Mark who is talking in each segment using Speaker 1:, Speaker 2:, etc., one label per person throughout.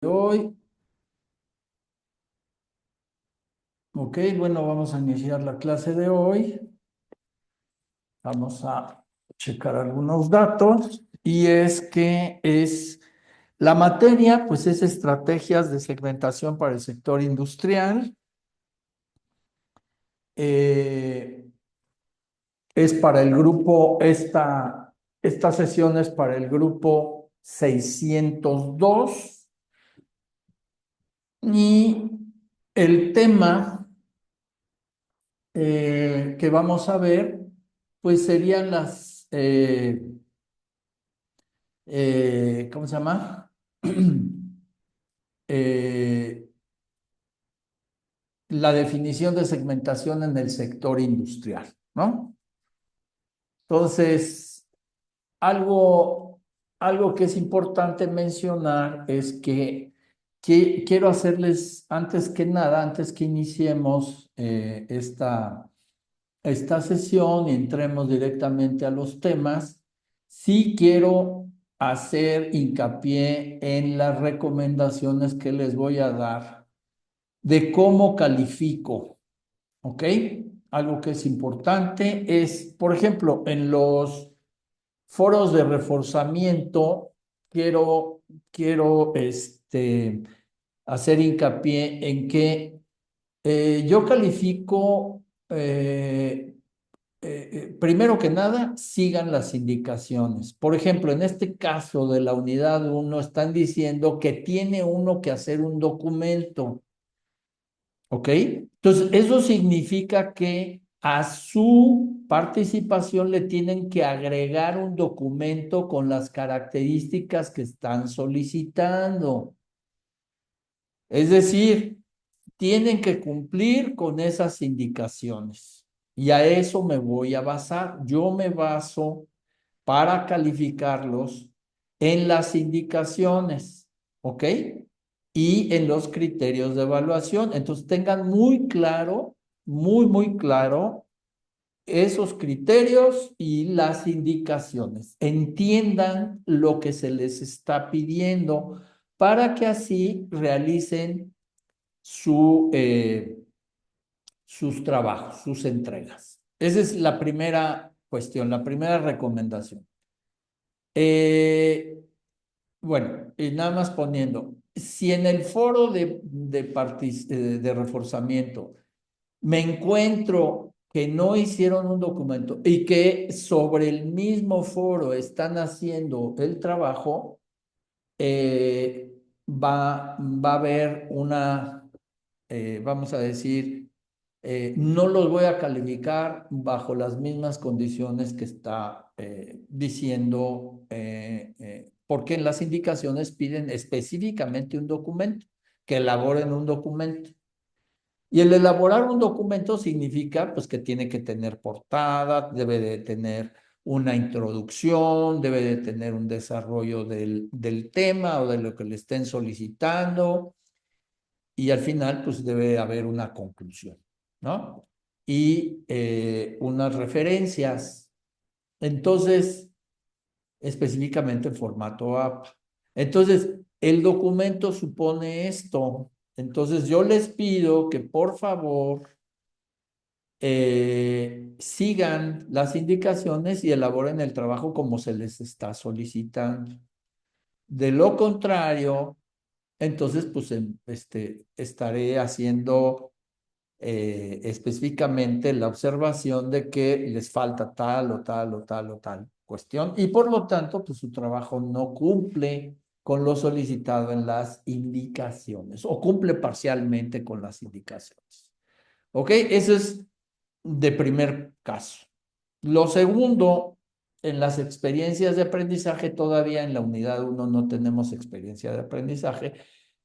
Speaker 1: hoy. Ok, bueno, vamos a iniciar la clase de hoy. Vamos a checar algunos datos y es que es la materia, pues es estrategias de segmentación para el sector industrial. Eh, es para el grupo, esta sesión es para el grupo 602 y el tema que vamos a ver, pues serían ¿cómo se llama? Eh, la definición de segmentación en el sector industrial, ¿no? Entonces, algo, algo que es importante mencionar es que quiero hacerles, antes que nada, antes que iniciemos esta sesión y entremos directamente a los temas, sí quiero hacer hincapié en las recomendaciones que les voy a dar de cómo califico, ¿ok? Algo que es importante es, por ejemplo, en los foros de reforzamiento, quiero, quiero hacer hincapié en que yo califico primero que nada, sigan las indicaciones. Por ejemplo, en este caso de la unidad uno están diciendo que tiene uno que hacer un documento, ¿ok? Entonces, eso significa que a su participación le tienen que agregar un documento con las características que están solicitando. Es decir, tienen que cumplir con esas indicaciones. Y a eso me voy a basar. Yo me baso para calificarlos en las indicaciones, ¿ok? Y en los criterios de evaluación. Entonces tengan muy claro, muy claro esos criterios y las indicaciones. Entiendan lo que se les está pidiendo para que así realicen sus trabajos, sus entregas. Esa es la primera cuestión, la primera recomendación. Eh, bueno, y nada más poniendo, si en el foro de reforzamiento me encuentro que no hicieron un documento y que sobre el mismo foro están haciendo el trabajo, va a haber vamos a decir, no los voy a calificar bajo las mismas condiciones que está diciendo, porque en las indicaciones piden específicamente un documento, que elaboren un documento. Y el elaborar un documento significa pues que tiene que tener portada, debe de tener una introducción, debe de tener un desarrollo del tema o de lo que le estén solicitando y al final pues debe haber una conclusión, ¿no? Y unas referencias. Entonces, específicamente en formato APA. Entonces, el documento supone esto. Entonces, yo les pido que por favor sigan las indicaciones y elaboren el trabajo como se les está solicitando. De lo contrario, entonces, pues estaré haciendo específicamente la observación de que les falta tal o tal o tal o tal cuestión y por lo tanto, pues su trabajo no cumple con lo solicitado en las indicaciones o cumple parcialmente con las indicaciones. ¿Ok? Eso es de primer caso. Lo segundo, en las experiencias de aprendizaje, todavía en la unidad uno no tenemos experiencia de aprendizaje,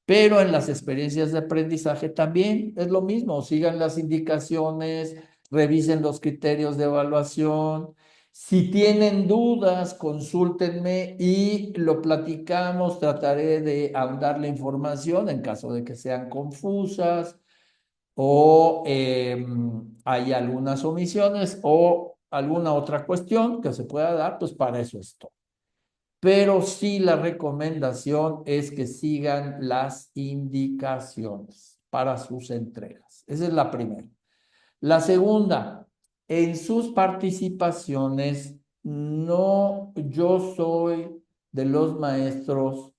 Speaker 1: pero en las experiencias de aprendizaje también es lo mismo. Sigan las indicaciones, revisen los criterios de evaluación. Si tienen dudas, consúltenme y lo platicamos. Trataré de ahondar la información en caso de que sean confusas o hay algunas omisiones o alguna otra cuestión que se pueda dar, pues para eso estoy. pero sí la recomendación es que sigan las indicaciones para sus entregas. Esa es la primera. La segunda, en sus participaciones, no, yo soy de los maestros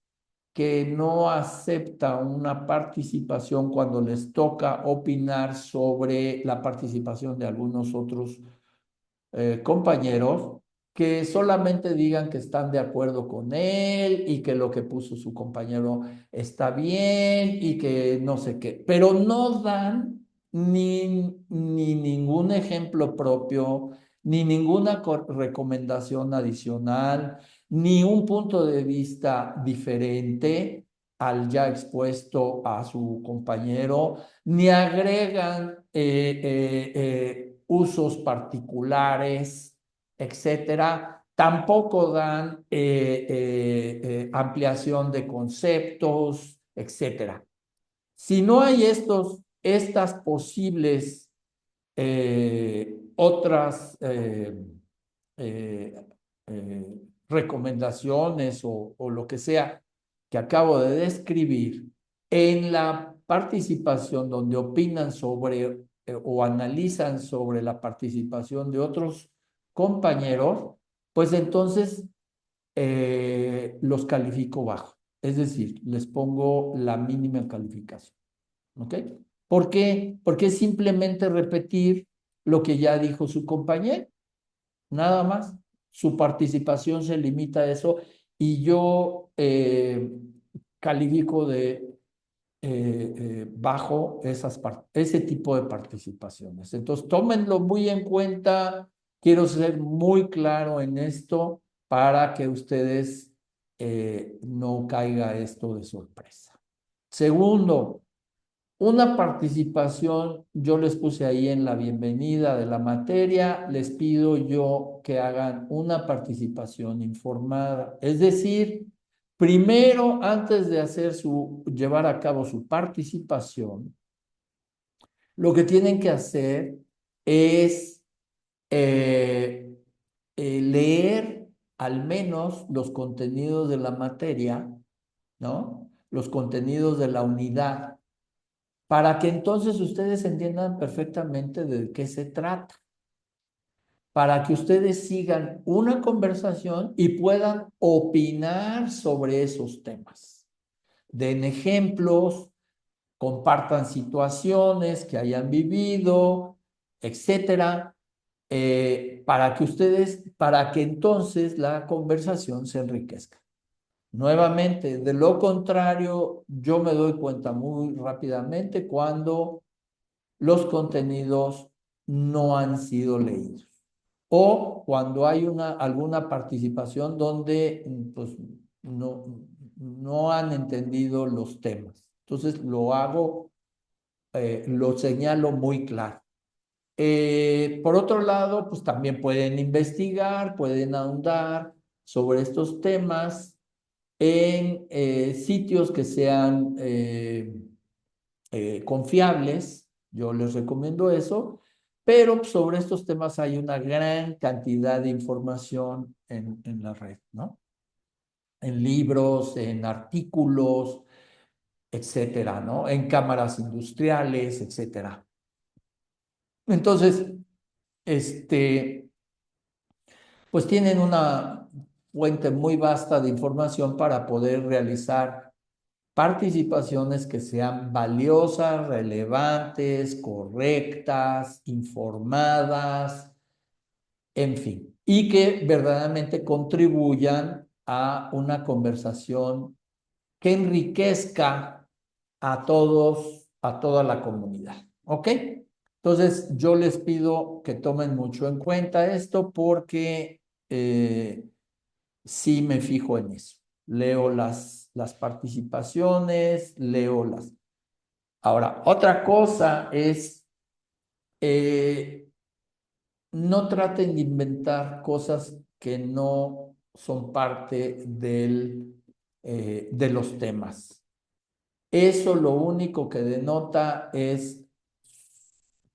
Speaker 1: que no acepta una participación cuando les toca opinar sobre la participación de algunos otros compañeros, que solamente digan que están de acuerdo con él y que lo que puso su compañero está bien y que no sé qué, pero no dan ni ningún ejemplo propio, ni ninguna recomendación adicional, ni un punto de vista diferente al ya expuesto a su compañero, ni agregan usos particulares, etcétera. Tampoco dan ampliación de conceptos, etcétera. Si no hay estas posibles otras eh, eh, recomendaciones o lo que sea que acabo de describir, en la participación donde opinan sobre o analizan sobre la participación de otros compañeros, pues entonces los califico bajo. Es decir, les pongo la mínima calificación. ¿Ok? ¿Por qué? Porque es simplemente repetir lo que ya dijo su compañero, nada más. Su participación se limita a eso y yo califico de bajo ese tipo de participaciones. Entonces, tómenlo muy en cuenta. Quiero ser muy claro en esto para que ustedes no caiga esto de sorpresa. Segundo, una participación, yo les puse ahí en la bienvenida de la materia, les pido yo que hagan una participación informada. Es decir, primero, antes de llevar a cabo su participación, lo que tienen que hacer es eh, leer al menos los contenidos de la materia, ¿no? Los contenidos de la unidad para que entonces ustedes entiendan perfectamente de qué se trata, para que ustedes sigan una conversación y puedan opinar sobre esos temas. Den ejemplos, compartan situaciones que hayan vivido, etcétera, para que entonces la conversación se enriquezca. Nuevamente, de lo contrario, yo me doy cuenta muy rápidamente cuando los contenidos no han sido leídos. O cuando hay alguna participación donde pues, no han entendido los temas. Entonces lo señalo muy claro. Por otro lado, pues también pueden investigar, pueden ahondar sobre estos temas en sitios que sean confiables, yo les recomiendo eso, pero sobre estos temas hay una gran cantidad de información en la red, ¿no? En libros, en artículos, etcétera, ¿no? En cámaras industriales, etcétera. Entonces, este, pues tienen una fuente muy vasta de información para poder realizar participaciones que sean valiosas, relevantes, correctas, informadas, en fin, y que verdaderamente contribuyan a una conversación que enriquezca a todos, a toda la comunidad. ¿Ok? Entonces, yo les pido que tomen mucho en cuenta esto porque sí me fijo en eso. Leo las participaciones, leo las. Ahora, otra cosa es, eh, no traten de inventar cosas que no son parte de los temas. Eso lo único que denota es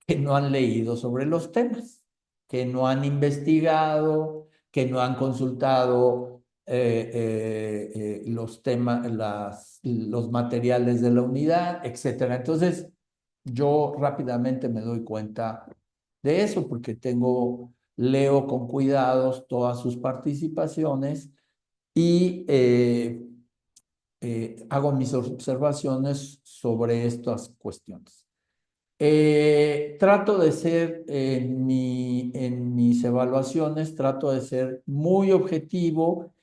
Speaker 1: que no han leído sobre los temas, que no han investigado, que no han consultado los temas, los materiales de la unidad, etcétera. Entonces, yo rápidamente me doy cuenta de eso porque leo con cuidados todas sus participaciones y hago mis observaciones sobre estas cuestiones. Trato de ser en mis evaluaciones, trato de ser muy objetivo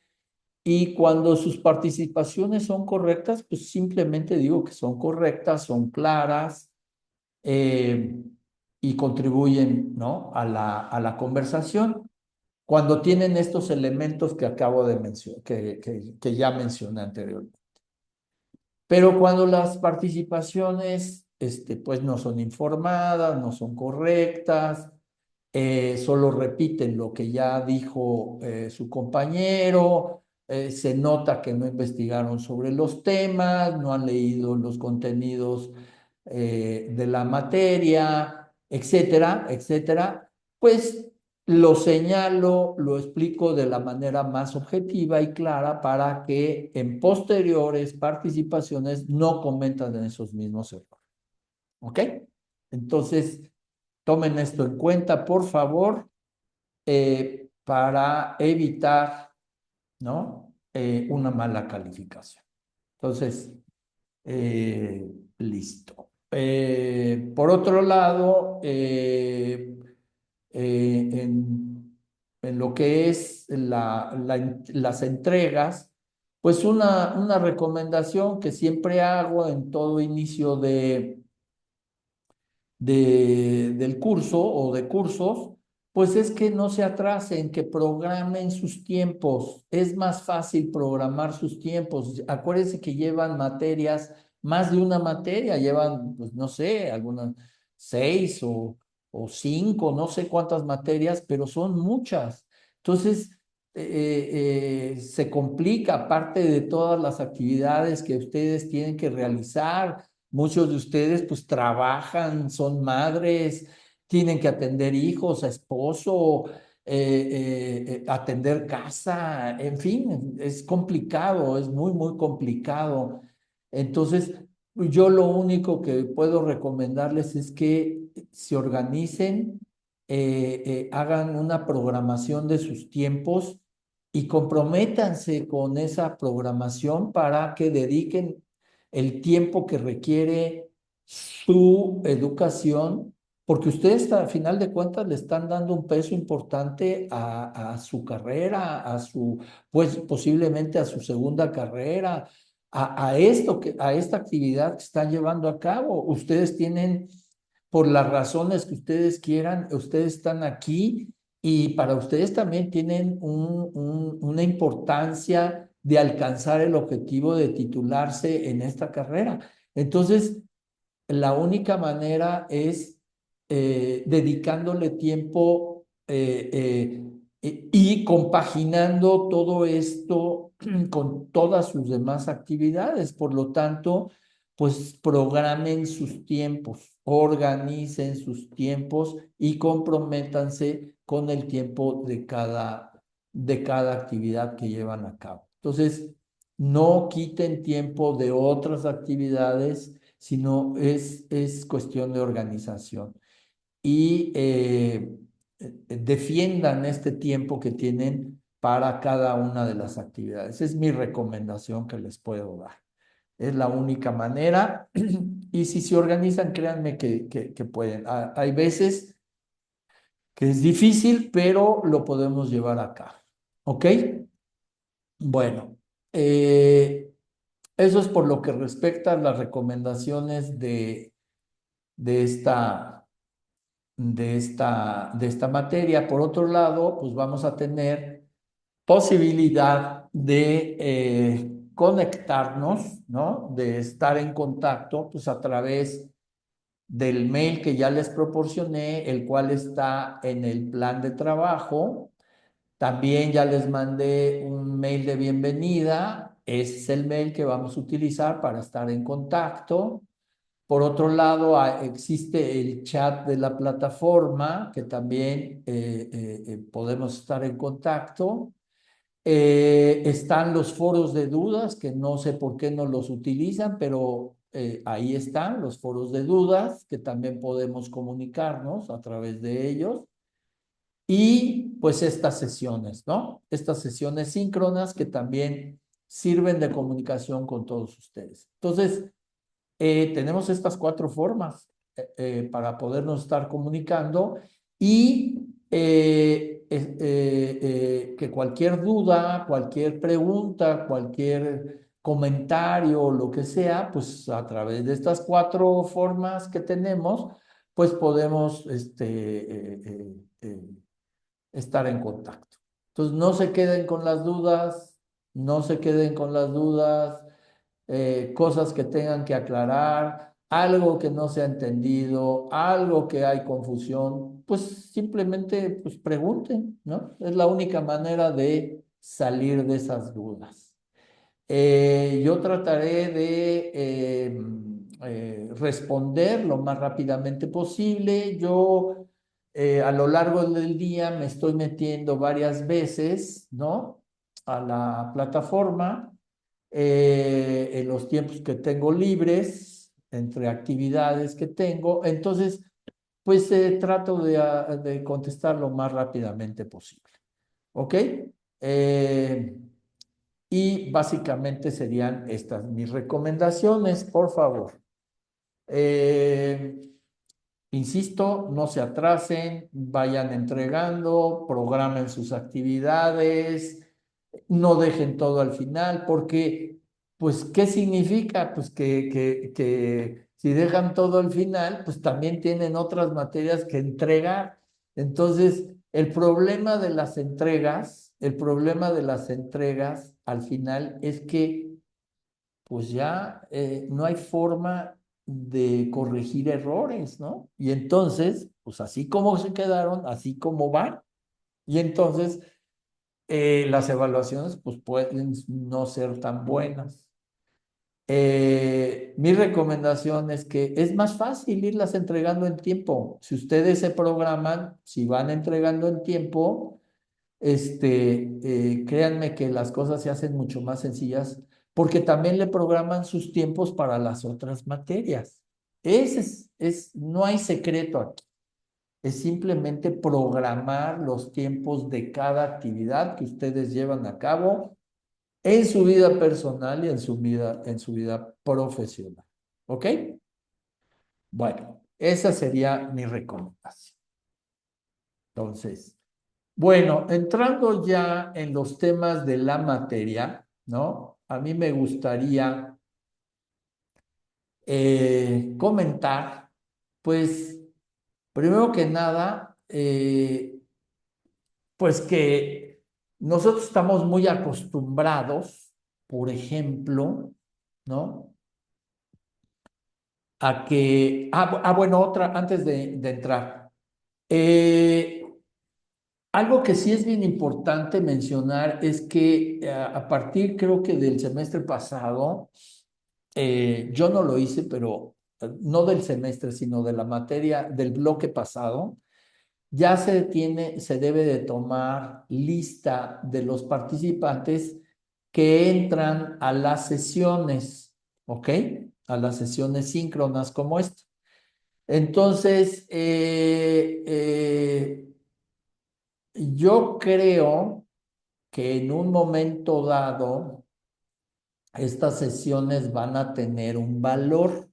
Speaker 1: y cuando sus participaciones son correctas, pues simplemente digo que son correctas, son claras eh, y contribuyen, ¿no? a la conversación. Cuando tienen estos elementos que acabo de mencionar, que ya mencioné anteriormente. Pero cuando las participaciones, pues no son informadas, no son correctas, solo repiten lo que ya dijo su compañero, se nota que no investigaron sobre los temas, no han leído los contenidos de la materia, etcétera, etcétera, pues lo señalo, lo explico de la manera más objetiva y clara para que en posteriores participaciones no cometan esos mismos errores. ¿Ok? Entonces, tomen esto en cuenta, por favor, para evitar, ¿no? Una mala calificación. Entonces, listo. Por otro lado, en lo que es las entregas, pues una recomendación que siempre hago en todo inicio del curso o de cursos, pues es que no se atrasen, que programen sus tiempos. Es más fácil programar sus tiempos. Acuérdense que llevan materias, más de una materia, llevan, pues no sé, algunas 6 o 5, no sé cuántas materias, pero son muchas. Entonces, se complica, aparte de todas las actividades que ustedes tienen que realizar. Muchos de ustedes pues trabajan, son madres, tienen que atender hijos, a esposo, atender casa, en fin, es complicado, es muy, muy complicado. Entonces, yo lo único que puedo recomendarles es que se organicen, hagan una programación de sus tiempos y comprométanse con esa programación para que dediquen el tiempo que requiere su educación, porque ustedes a final de cuentas le están dando un peso importante a su carrera, pues posiblemente a su segunda carrera, a esta actividad que están llevando a cabo. Ustedes tienen, por las razones que ustedes quieran, ustedes están aquí y para ustedes también tienen una importancia de alcanzar el objetivo de titularse en esta carrera. Entonces, la única manera es dedicándole tiempo y compaginando todo esto con todas sus demás actividades. Por lo tanto, pues programen sus tiempos, organicen sus tiempos y comprométanse con el tiempo de cada actividad que llevan a cabo. Entonces, no quiten tiempo de otras actividades, sino es cuestión de organización. Y defiendan este tiempo que tienen para cada una de las actividades. Es mi recomendación que les puedo dar. Es la única manera. Y si se organizan, créanme que pueden. Hay veces que es difícil, pero lo podemos llevar a cabo. ¿Ok? Bueno, eso es por lo que respecta a las recomendaciones de esta, de esta materia. Por otro lado, pues vamos a tener posibilidad de conectarnos, ¿no? De estar en contacto, pues a través del mail que ya les proporcioné, el cual está en el plan de trabajo. También ya les mandé un mail de bienvenida. Ese es el mail que vamos a utilizar para estar en contacto. Por otro lado, existe el chat de la plataforma, que también podemos estar en contacto. Están los foros de dudas, que no sé por qué no los utilizan, pero ahí están los foros de dudas, que también podemos comunicarnos a través de ellos. Y pues estas sesiones, ¿no? Estas sesiones síncronas que también sirven de comunicación con todos ustedes. Entonces, tenemos estas cuatro formas para podernos estar comunicando y que cualquier duda, cualquier pregunta, cualquier comentario, lo que sea, pues a través de estas cuatro formas que tenemos, pues podemos estar en contacto. Entonces, no se queden con las dudas, no se queden con las dudas, cosas que tengan que aclarar, algo que no se ha entendido, algo que hay confusión, pues simplemente pues pregunten, ¿no? Es la única manera de salir de esas dudas. Yo trataré de responder lo más rápidamente posible. Yo a lo largo del día me estoy metiendo varias veces, ¿no? A la plataforma en los tiempos que tengo libres, entre actividades que tengo. Entonces, pues trato de contestar lo más rápidamente posible. ¿Ok? Y básicamente serían estas mis recomendaciones, por favor. Eh, Insisto, no se atrasen, vayan entregando, programen sus actividades, no dejen todo al final, porque, pues, ¿qué significa? Pues que si dejan todo al final, pues también tienen otras materias que entregar. Entonces, el problema de las entregas al final es que pues ya no hay forma de corregir errores, ¿no? Y entonces, pues así como se quedaron, así como van. Y entonces las evaluaciones pues pueden no ser tan buenas. Mi recomendación es que es más fácil irlas entregando en tiempo. Si ustedes se programan, si van entregando en tiempo, créanme que las cosas se hacen mucho más sencillas porque también le programan sus tiempos para las otras materias. No hay secreto aquí. Es simplemente programar los tiempos de cada actividad que ustedes llevan a cabo en su vida personal y en su vida profesional. ¿Ok? Bueno, esa sería mi recomendación. Entonces, bueno, entrando ya en los temas de la materia, ¿no? A mí me gustaría comentar, pues, primero que nada, pues que nosotros estamos muy acostumbrados, por ejemplo, ¿no? A que, bueno, otra, antes de entrar. Eh, Algo que sí es bien importante mencionar es que a partir, creo que del semestre pasado, yo no lo hice, pero no del semestre, sino de la materia del bloque pasado, ya se debe de tomar lista de los participantes que entran a las sesiones, ¿ok? A las sesiones síncronas como esta. Entonces, yo creo que en un momento dado estas sesiones van a tener un valor.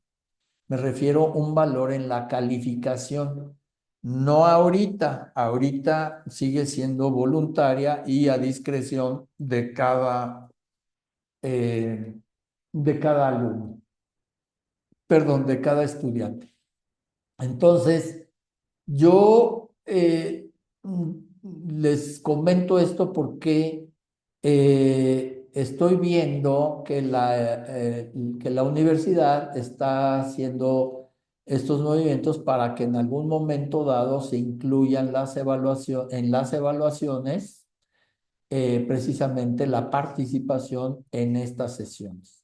Speaker 1: Me refiero a un valor en la calificación. No ahorita, ahorita sigue siendo voluntaria y a discreción de cada alumno, perdón, de cada estudiante. Entonces, yo les comento esto porque estoy viendo que la universidad está haciendo estos movimientos para que en algún momento dado se incluyan en las evaluaciones precisamente la participación en estas sesiones.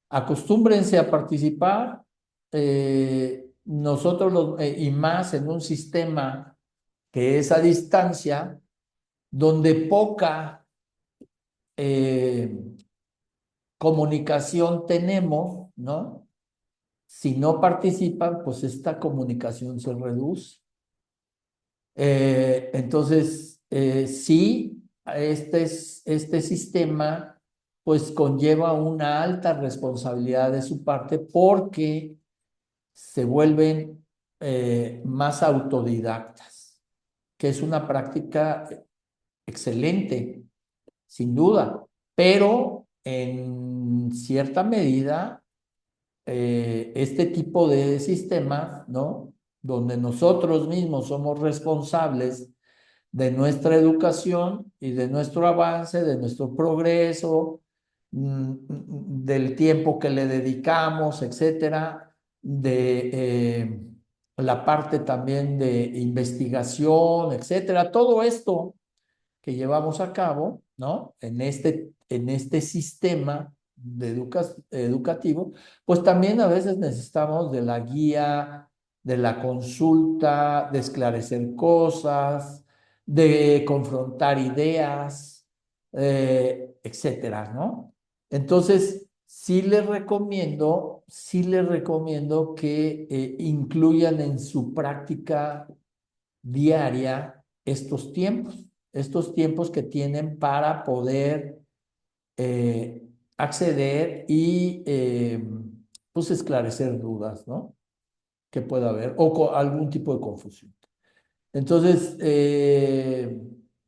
Speaker 1: Acostúmbrense a participar, y más en un sistema que es a distancia, donde comunicación tenemos, ¿no? Si no participan, pues esta comunicación se reduce. Entonces, sí, este sistema pues conlleva una alta responsabilidad de su parte porque se vuelven más autodidactas, que es una práctica excelente, sin duda, pero en cierta medida este tipo de sistemas, ¿no? Donde nosotros mismos somos responsables de nuestra educación y de nuestro avance, de nuestro progreso, del tiempo que le dedicamos, etcétera, de la parte también de investigación, etcétera. Todo esto que llevamos a cabo, ¿no? En este sistema educativo, pues también a veces necesitamos de la guía, de la consulta, de esclarecer cosas, de confrontar ideas, etcétera, ¿no? Entonces, sí les recomiendo que incluyan en su práctica diaria estos tiempos que tienen para poder acceder y pues esclarecer dudas, ¿no? Que pueda haber o algún tipo de confusión. Entonces,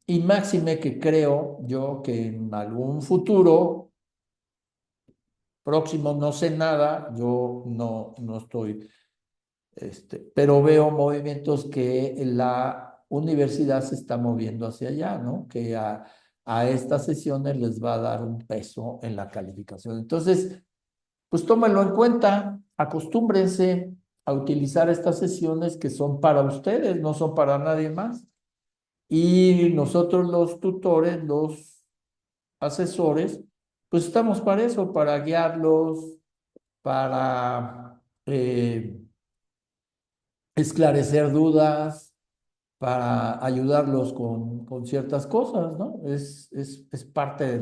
Speaker 1: y máxime que creo yo que en algún futuro próximo, no sé nada, yo no estoy pero veo movimientos que la universidad se está moviendo hacia allá, ¿no? Que a estas sesiones les va a dar un peso en la calificación. Entonces, pues tómenlo en cuenta, acostúmbrense a utilizar estas sesiones que son para ustedes, no son para nadie más. Y nosotros los tutores, los asesores, pues estamos para eso, para guiarlos, para esclarecer dudas, para ayudarlos con ciertas cosas, ¿no? Es parte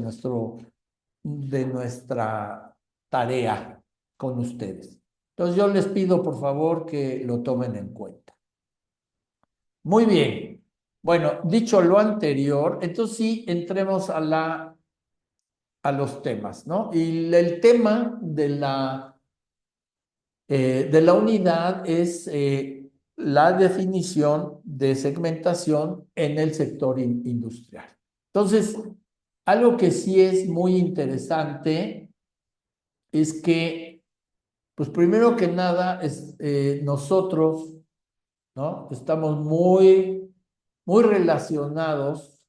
Speaker 1: de nuestra tarea con ustedes. Entonces yo les pido por favor que lo tomen en cuenta. Muy bien. Bueno, dicho lo anterior, entonces sí entremos a los temas, ¿no? Y el tema de la unidad es la definición de segmentación en el sector industrial. Entonces, algo que sí es muy interesante es que, pues primero que nada, nosotros, ¿no? Estamos muy, muy relacionados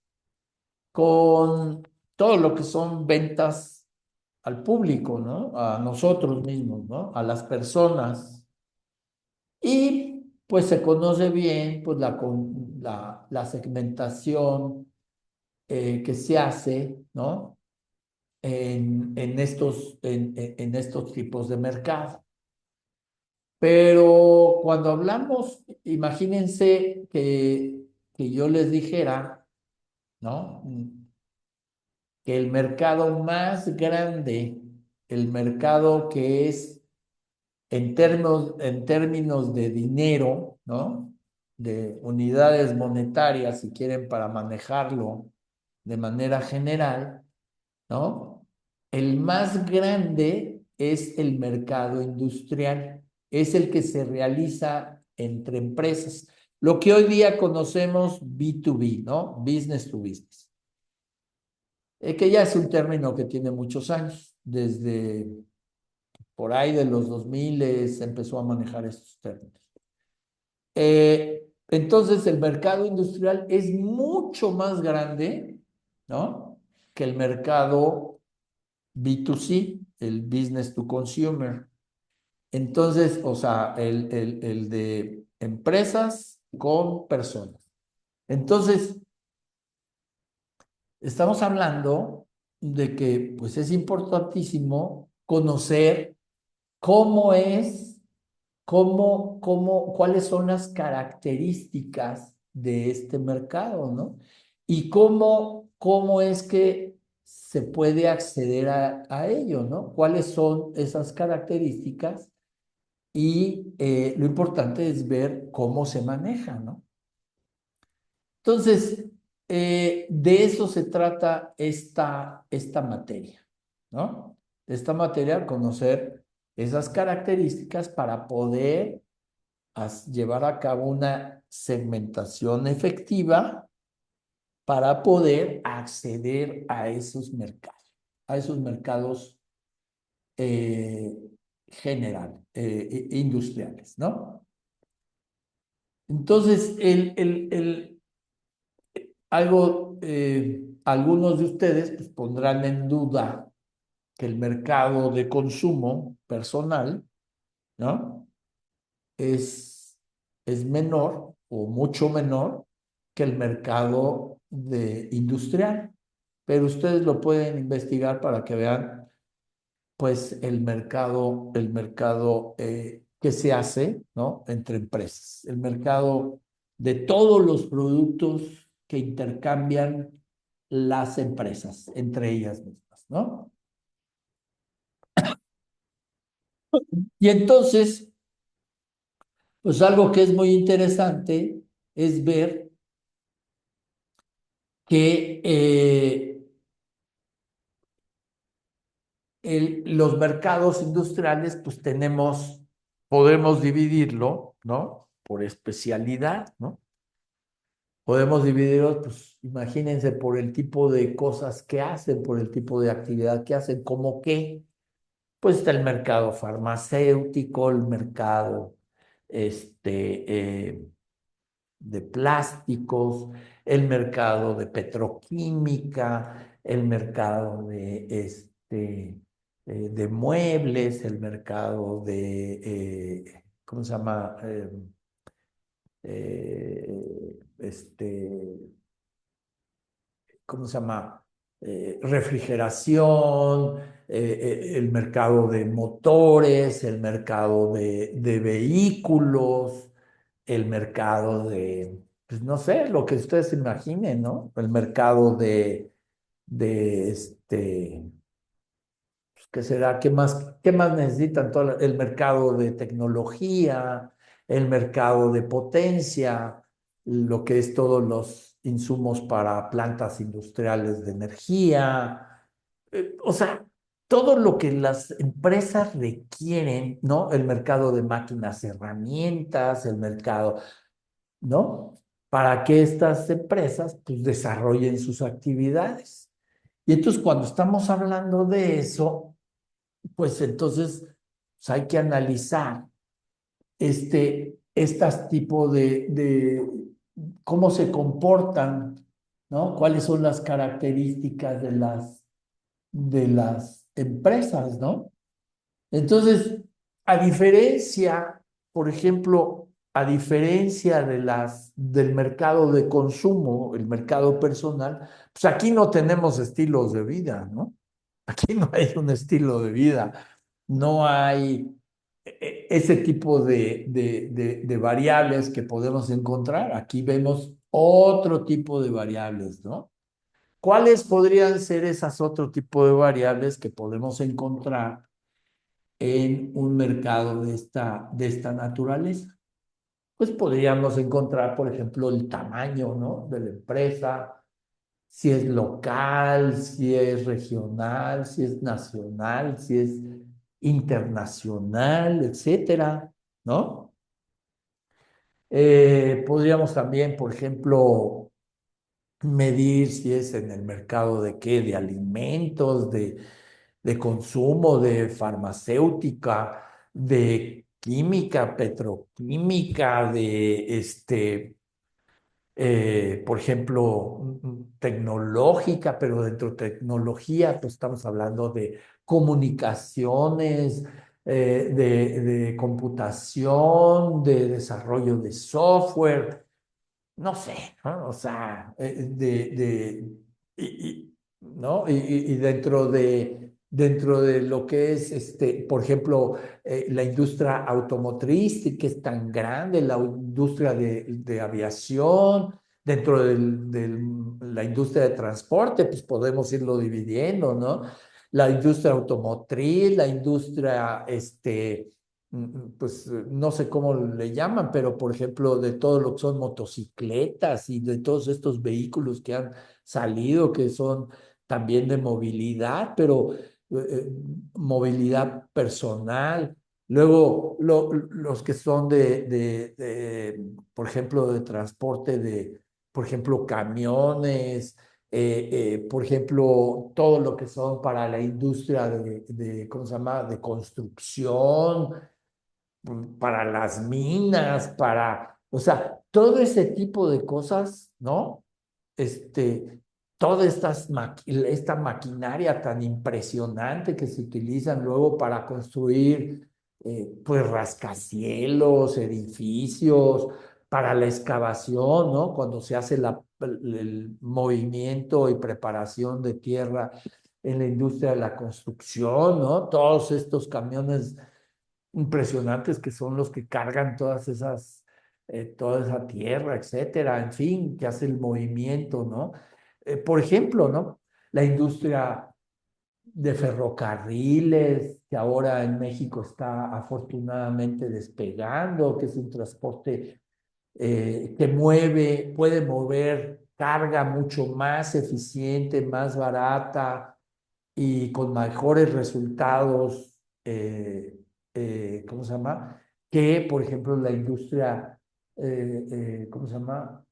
Speaker 1: con todo lo que son ventas al público, ¿no? A nosotros mismos, ¿no? A las personas. Y pues se conoce bien pues, la segmentación que se hace, ¿no? En estos tipos de mercado. Pero cuando hablamos, imagínense que yo les dijera, ¿no? Que el mercado más grande, el mercado que es en términos de dinero, ¿no? De unidades monetarias, si quieren, para manejarlo de manera general, ¿no? El más grande es el mercado industrial, es el que se realiza entre empresas, lo que hoy día conocemos B2B, ¿no? Business to business, que ya es un término que tiene muchos años, desde por ahí de los 2000 se empezó a manejar estos términos. Entonces, el mercado industrial es mucho más grande, ¿no? Que el mercado B2C, el business to consumer. Entonces, o sea, el de empresas con personas. Entonces, estamos hablando de que, pues, es importantísimo conocer cómo es, cuáles son las características de este mercado, ¿no? Y cómo es que se puede acceder a ello, ¿no? ¿Cuáles son esas características? Y lo importante es ver cómo se maneja, ¿no? Entonces, de eso se trata esta materia, ¿no? Esta materia, conocer esas características para poder llevar a cabo una segmentación efectiva para poder acceder a esos mercados eh, industriales, ¿no? Entonces, algunos de ustedes pues, pondrán en duda que el mercado de consumo personal, ¿no? es, es menor o mucho menor que el mercado industrial. Pero ustedes lo pueden investigar para que vean, pues, el mercado que se hace, ¿no? Entre empresas, el mercado de todos los productos que intercambian las empresas entre ellas mismas, ¿no? Y entonces, pues algo que es muy interesante es ver que los mercados industriales, pues podemos dividirlo, ¿no? Por especialidad, ¿no? Podemos dividirlos, pues imagínense por el tipo de cosas que hacen, por el tipo de actividad que hacen, como que, pues está el mercado farmacéutico, el mercado, de plásticos, el mercado de petroquímica, el mercado de muebles, el mercado ¿cómo se llama? Este, ¿Cómo se llama? Refrigeración, el mercado de motores, el mercado de vehículos, el mercado pues no sé, lo que ustedes se imaginen, ¿no? El mercado de pues, ¿qué será? ¿Qué más necesitan? El mercado de tecnología, el mercado de potencia, lo que es todos los insumos para plantas industriales de energía, o sea, todo lo que las empresas requieren, ¿no? El mercado de máquinas, herramientas, el mercado, ¿no? Para que estas empresas pues desarrollen sus actividades. Y entonces cuando estamos hablando de eso, pues entonces pues, hay que analizar estas tipos de cómo se comportan, ¿no? ¿Cuáles son las características de las empresas, ¿no? Entonces, a diferencia, por ejemplo, a diferencia del mercado de consumo, el mercado personal, pues aquí no tenemos estilos de vida, ¿no? Aquí no hay un estilo de vida, no hay ese tipo de variables que podemos encontrar. Aquí vemos otro tipo de variables, ¿no? ¿Cuáles podrían ser esas otro tipo de variables que podemos encontrar en un mercado de esta naturaleza? Pues podríamos encontrar, por ejemplo, el tamaño, ¿no? De la empresa, si es local, si es regional, si es nacional, si es internacional, etcétera, ¿no? Podríamos también, por ejemplo, medir si es en el mercado de qué, de alimentos, de consumo, de farmacéutica, de química, petroquímica, por ejemplo, tecnológica, pero dentro de tecnología, pues estamos hablando de comunicaciones, de computación, de desarrollo de software, no sé, ¿no? O sea, ¿no? Y dentro de lo que es, por ejemplo, la industria automotriz, que es tan grande, la industria de aviación, dentro de la industria de transporte, pues podemos irlo dividiendo, ¿no? La industria automotriz, la industria, pues no sé cómo le llaman, pero por ejemplo, de todo lo que son motocicletas y de todos estos vehículos que han salido, que son también de movilidad, pero movilidad personal. Luego, los que son por ejemplo, de transporte de, por ejemplo, camiones, por ejemplo, todo lo que son para la industria ¿cómo se llama?, de construcción, para las minas, o sea, todo ese tipo de cosas, ¿no? Este, toda esta maquinaria tan impresionante que se utilizan luego para construir, pues, rascacielos, edificios, para la excavación, ¿no? Cuando se hace el movimiento y preparación de tierra en la industria de la construcción, ¿no? Todos estos camiones impresionantes que son los que cargan toda esa tierra, etcétera, en fin, que hace el movimiento, ¿no? Por ejemplo, ¿no? La industria de ferrocarriles, que ahora en México está afortunadamente despegando, que es un transporte que puede mover carga mucho más eficiente, más barata y con mejores resultados, ¿cómo se llama? Que, por ejemplo, la industria, ¿cómo se llama?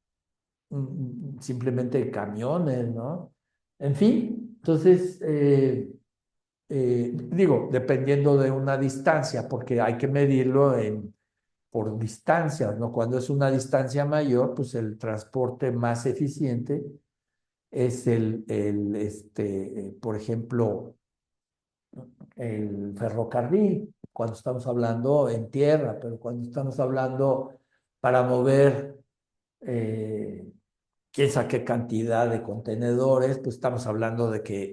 Speaker 1: Simplemente camiones, ¿no? En fin, entonces, digo, dependiendo de una distancia, porque hay que medirlo por distancias, ¿no? Cuando es una distancia mayor, pues el transporte más eficiente es por ejemplo, el ferrocarril, cuando estamos hablando en tierra, pero cuando estamos hablando para mover quién sabe qué cantidad de contenedores, pues estamos hablando de que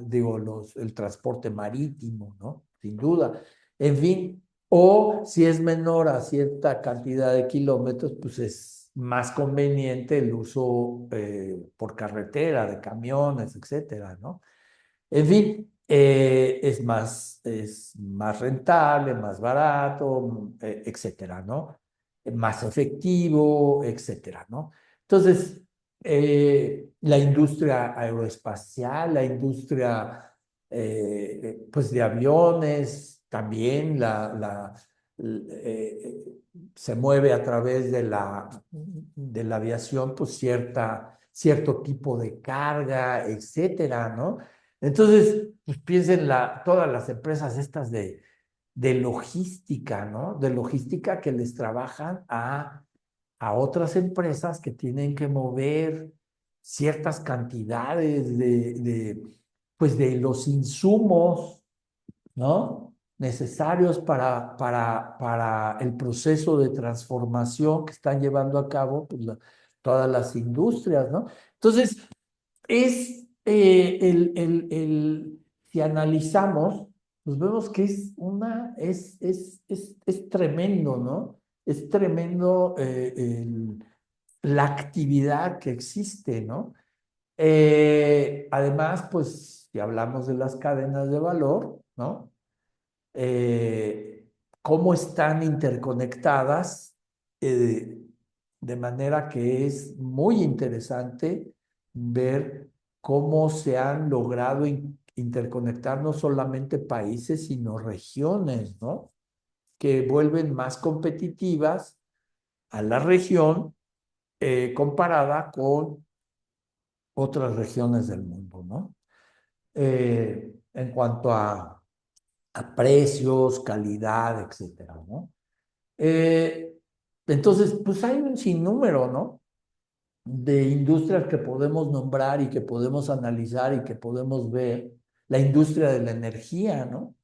Speaker 1: digo, el transporte marítimo, ¿no? Sin duda. En fin, o si es menor a cierta cantidad de kilómetros, pues es más conveniente el uso por carretera, de camiones, etcétera, ¿no? En fin, es más rentable, más barato, etcétera, ¿no? Más efectivo, etcétera, ¿no? Entonces, la industria aeroespacial, la industria, pues, de aviones, también se mueve a través de la aviación, pues, cierto tipo de carga, etcétera, ¿no? Entonces, pues piensen todas las empresas estas de logística, ¿no? De logística que les trabajan a otras empresas que tienen que mover ciertas cantidades pues de los insumos, ¿no? Necesarios para el proceso de transformación que están llevando a cabo, pues, todas las industrias, ¿no? Entonces, si analizamos, pues vemos que es tremendo, ¿no? Es tremendo, la actividad que existe, ¿no? Además, pues, si hablamos de las cadenas de valor, ¿no? eh, Cómo están interconectadas, eh, de manera que es muy interesante ver cómo se han logrado interconectar no solamente países, sino regiones, ¿no? Que vuelven más competitivas a la región, comparada con otras regiones del mundo, ¿no? En cuanto a precios, calidad, etcétera, ¿no? Eh, entonces, pues hay un sinnúmero, ¿no? De industrias que podemos nombrar y que podemos analizar y que podemos ver. La industria de la energía, ¿no?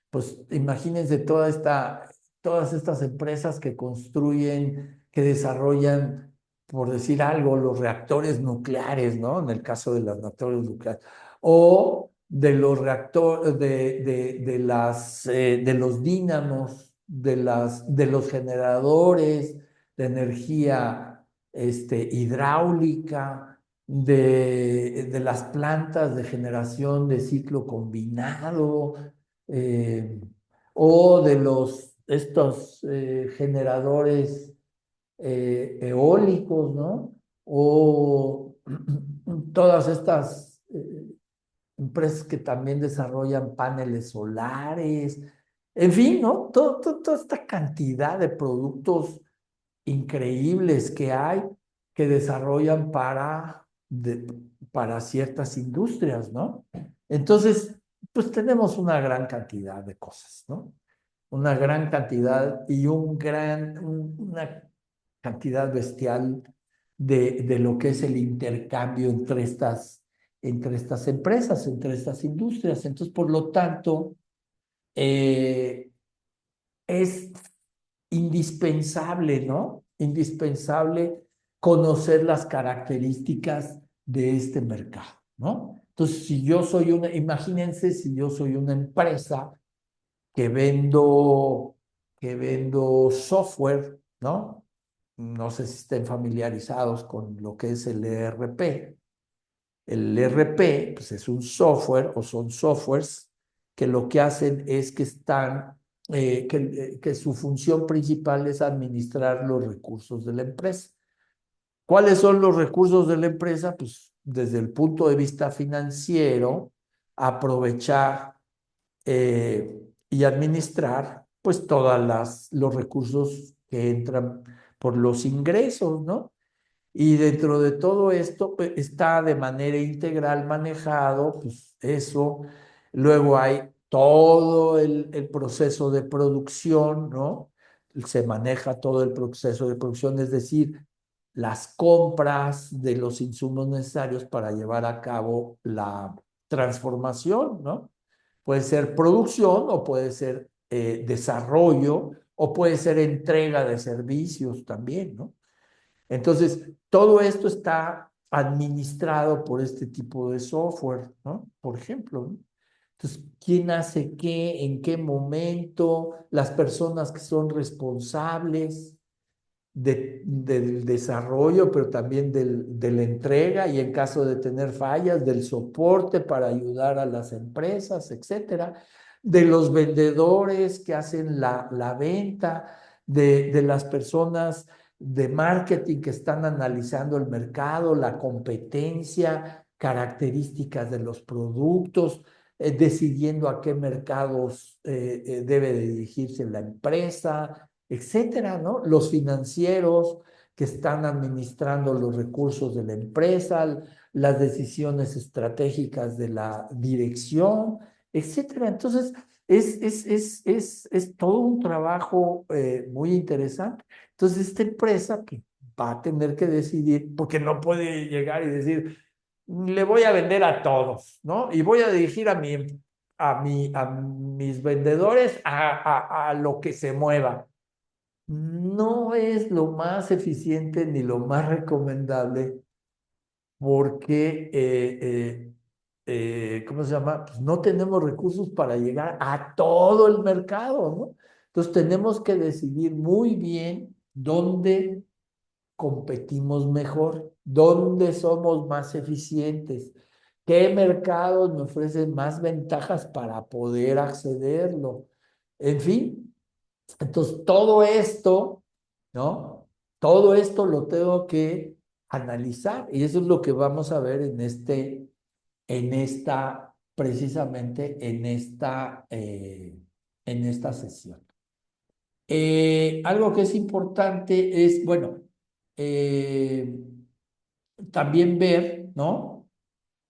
Speaker 1: Pues imagínense todas estas empresas que construyen, que desarrollan, por decir algo, los reactores nucleares, ¿no? En el caso de los reactores nucleares. O de los reactores, de los dínamos, de los generadores de energía, hidráulica, de las plantas de generación de ciclo combinado, eh, o de estos generadores eólicos, ¿no? O todas estas empresas que también desarrollan paneles solares, en fin, ¿no? Toda esta cantidad de productos increíbles que hay que desarrollan para ciertas industrias, ¿no? Entonces, pues tenemos una gran cantidad de cosas, ¿no? Una gran cantidad y una cantidad bestial de lo que es el intercambio entre estas empresas, entre estas industrias. Entonces, por lo tanto, eh, es indispensable, ¿no? Indispensable conocer las características de este mercado, ¿no? Entonces, imagínense si yo soy una empresa que vendo, que vendo software, ¿no? No sé si estén familiarizados con lo que es el ERP. El ERP, pues es un software o son softwares que lo que hacen es que que su función principal es administrar los recursos de la empresa. ¿Cuáles son los recursos de la empresa? Pues desde el punto de vista financiero, aprovechar y administrar pues los recursos que entran por los ingresos, ¿no? Y dentro de todo esto pues, está de manera integral manejado, pues eso. Luego hay todo el proceso de producción, ¿no? Se maneja todo el proceso de producción, es decir, las compras de los insumos necesarios para llevar a cabo la transformación, ¿no? Puede ser producción o puede ser desarrollo o puede ser entrega de servicios también, ¿no? Entonces, todo esto está administrado por este tipo de software, ¿no? Por ejemplo, ¿no? Entonces, ¿quién hace qué? ¿En qué momento? Las personas que son responsables del desarrollo, pero también de la entrega y en caso de tener fallas, del soporte para ayudar a las empresas, etcétera, de los vendedores que hacen la venta, de las personas de marketing que están analizando el mercado, la competencia, características de los productos, decidiendo a qué mercados debe de dirigirse la empresa, etcétera, ¿no? Los financieros que están administrando los recursos de la empresa, las decisiones estratégicas de la dirección, etcétera. Entonces, es todo un trabajo muy interesante. Entonces, esta empresa que va a tener que decidir, porque no puede llegar y decir, le voy a vender a todos, ¿no? Y voy a dirigir a mis vendedores a lo que se mueva. No es lo más eficiente ni lo más recomendable porque, ¿cómo se llama? Pues no tenemos recursos para llegar a todo el mercado, ¿no? Entonces tenemos que decidir muy bien dónde competimos mejor, dónde somos más eficientes, qué mercados me ofrecen más ventajas para poder accederlo. En fin, entonces todo esto, ¿no? Todo esto lo tengo que analizar y eso es lo que vamos a ver precisamente en esta sesión. Algo que es importante es, bueno, eh, también ver, ¿no?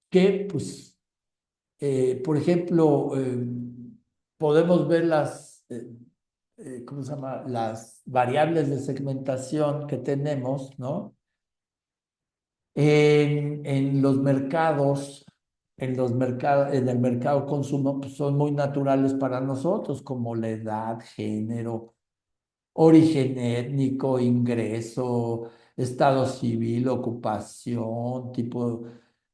Speaker 1: Que, pues, por ejemplo, podemos ver ¿cómo se llama? Las variables de segmentación que tenemos, ¿no? En los mercados, en el mercado consumo, pues son muy naturales para nosotros, como la edad, género, origen étnico, ingreso, estado civil, ocupación, tipo,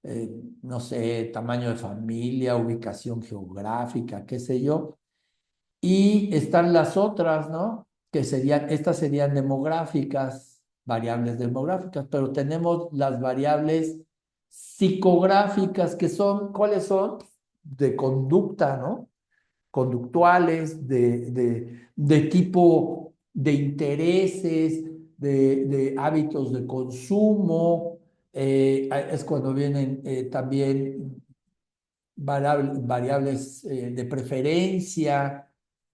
Speaker 1: eh, no sé, tamaño de familia, ubicación geográfica, qué sé yo. Y están las otras, ¿no? Estas serían demográficas, variables demográficas, pero tenemos las variables psicográficas, que son, ¿cuáles son? De conducta, ¿no? Conductuales, de tipo de intereses, de hábitos de consumo. Es cuando vienen también variables de preferencia,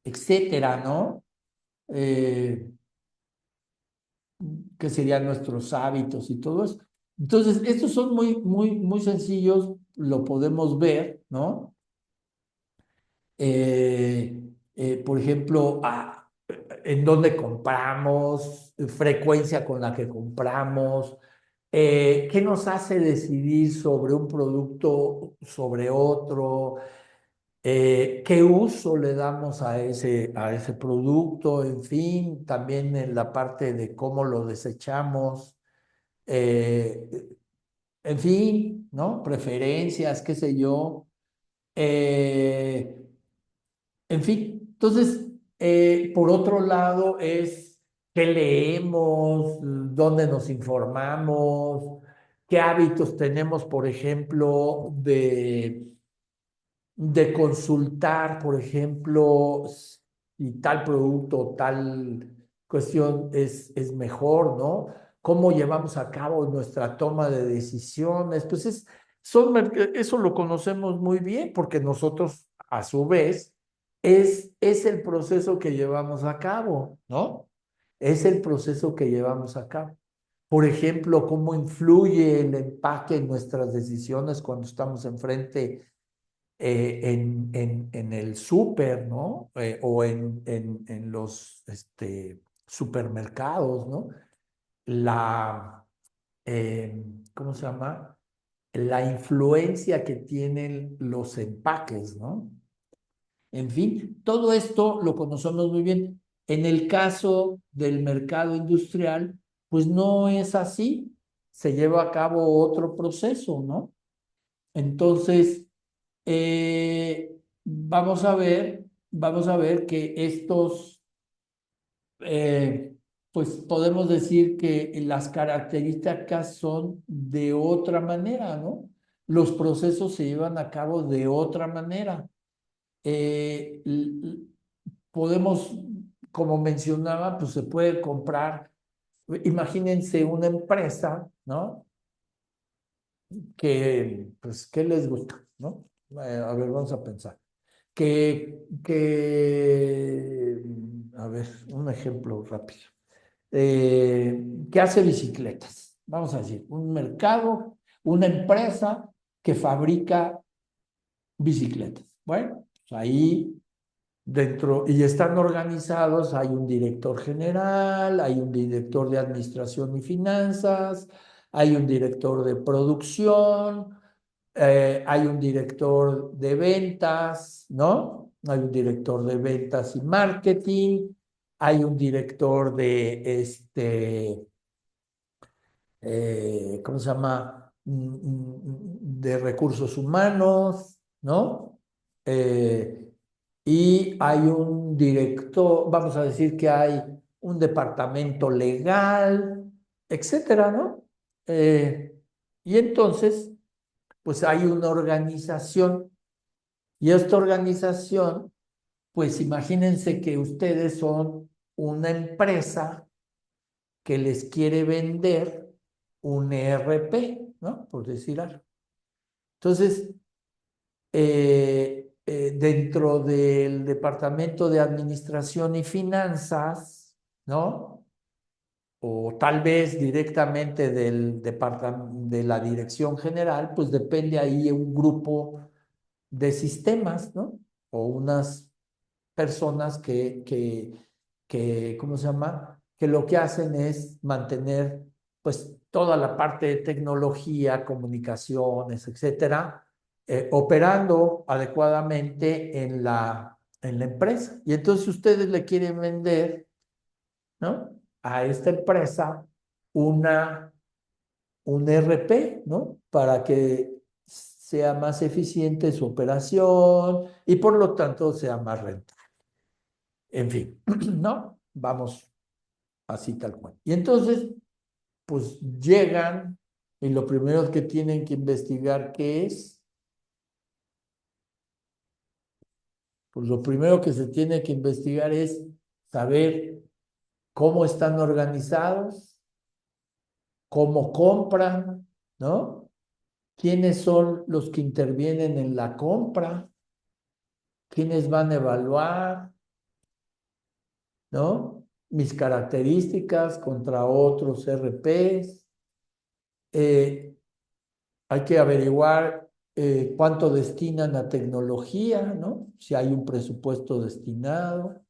Speaker 1: etcétera, ¿no? Eh, ¿Qué serían nuestros hábitos y todo eso? Entonces, estos son muy sencillos, lo podemos ver, ¿no? Eh, por ejemplo, en dónde compramos, frecuencia con la que compramos, qué nos hace decidir sobre un producto sobre otro, qué uso le damos a ese producto, en fin, también en la parte de cómo lo desechamos, eh, en fin, ¿no? Preferencias, qué sé yo. Eh, en fin, entonces, por otro lado, es qué leemos, dónde nos informamos, qué hábitos tenemos, por ejemplo, de consultar, por ejemplo, si tal producto o tal cuestión es mejor, ¿no? ¿Cómo llevamos a cabo nuestra toma de decisiones? Pues eso lo conocemos muy bien porque nosotros, a su vez, es el proceso que llevamos a cabo, ¿no? Es el proceso que llevamos a cabo. Por ejemplo, cómo influye el empaque en nuestras decisiones cuando estamos enfrente en el súper, ¿no? O en los supermercados, ¿no? La, ¿Cómo se llama? La influencia que tienen los empaques, ¿no? En fin, todo esto lo conocemos muy bien. En el caso del mercado industrial, pues no es así. Se lleva a cabo otro proceso, ¿no? Entonces, vamos a ver que pues podemos decir que las características son de otra manera, ¿no? Los procesos se llevan a cabo de otra manera. Eh, l- l- Podemos, como mencionaba, pues se puede comprar, imagínense una empresa, ¿no? Que, pues, ¿qué les gusta, no? A ver, vamos a pensar. A ver, un ejemplo rápido. Que hace bicicletas. Vamos a decir, un mercado, una empresa que fabrica bicicletas. Bueno, pues ahí dentro, y están organizados, hay un director general, hay un director de administración y finanzas, hay un director de producción, hay un director de ventas, ¿no? Hay un director de ventas y marketing, hay un director de ¿cómo se llama? De recursos humanos, ¿no? Eh, y hay un director, vamos a decir que hay un departamento legal, etcétera, ¿no? Y entonces, pues hay una organización, y esta organización, pues imagínense que ustedes son una empresa que les quiere vender un ERP, ¿no? Por decir algo. Entonces, dentro del Departamento de Administración y Finanzas, ¿no? O tal vez directamente del departamento de la Dirección General, pues depende ahí un grupo de sistemas, ¿no? O unas personas ¿cómo se llama? Que lo que hacen es mantener, pues, toda la parte de tecnología, comunicaciones, etcétera, operando adecuadamente en la empresa. Y entonces ustedes le quieren vender, ¿no? A esta empresa una, un RP, ¿no? Para que sea más eficiente su operación y por lo tanto sea más rentable. En fin, ¿no? Vamos así tal cual. Y entonces, pues llegan y lo primero que tienen que investigar, ¿qué es? Pues lo primero que se tiene que investigar es saber cómo están organizados, cómo compran, ¿no? ¿Quiénes son los que intervienen en la compra? ¿Quiénes van a evaluar? ¿No? Mis características contra otros RPs. Eh, Hay que averiguar cuánto destinan a tecnología, ¿no? Si hay un presupuesto destinado.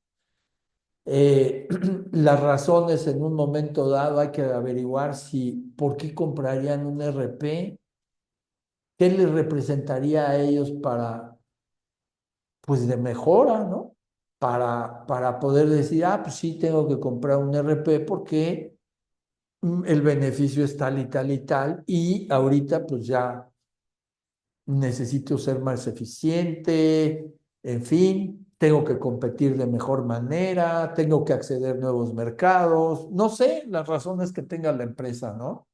Speaker 1: Las razones en un momento dado hay que averiguar si, ¿por qué comprarían un RP? ¿Qué les representaría a ellos para, pues, de mejora, ¿no? Para poder decir, ah, pues sí, tengo que comprar un RP porque el beneficio es tal y tal y tal, y ahorita pues ya necesito ser más eficiente, en fin, tengo que competir de mejor manera, tengo que acceder a nuevos mercados, no sé, las razones que tenga la empresa, ¿no?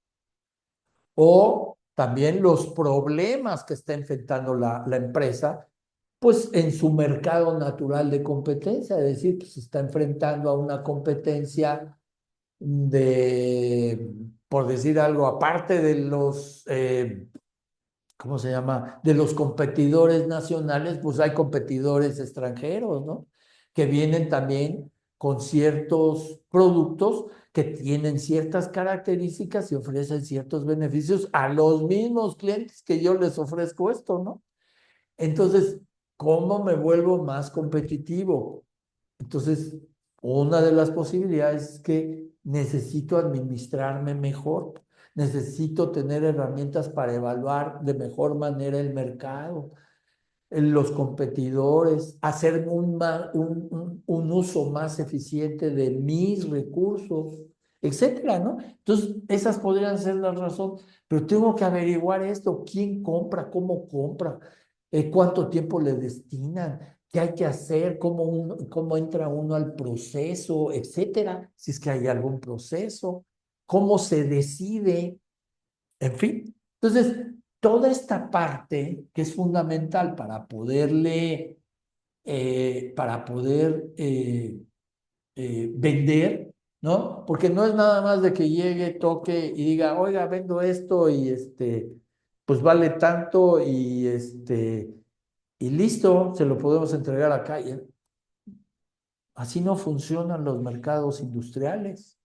Speaker 1: O también los problemas que está enfrentando la empresa, pues en su mercado natural de competencia, es decir, que se está enfrentando a una competencia de, por decir algo, aparte de los, ¿cómo se llama? De los competidores nacionales, pues hay competidores extranjeros, ¿no? Que vienen también con ciertos productos que tienen ciertas características y ofrecen ciertos beneficios a los mismos clientes que yo les ofrezco esto, ¿no? Entonces, ¿cómo me vuelvo más competitivo? Entonces, una de las posibilidades es que necesito administrarme mejor, necesito tener herramientas para evaluar de mejor manera el mercado, los competidores, hacer un uso más eficiente de mis recursos, etcétera, ¿no? Entonces, esas podrían ser las razones, pero tengo que averiguar esto, quién compra, cómo compra, cuánto tiempo le destinan, qué hay que hacer, cómo entra uno al proceso, etcétera, si es que hay algún proceso, cómo se decide, en fin. Entonces, toda esta parte que es fundamental para poder vender, ¿no? Porque no es nada más de que llegue, toque y diga, oiga, vendo esto y pues vale tanto y listo, se lo podemos entregar acá. Así no funcionan los mercados industriales.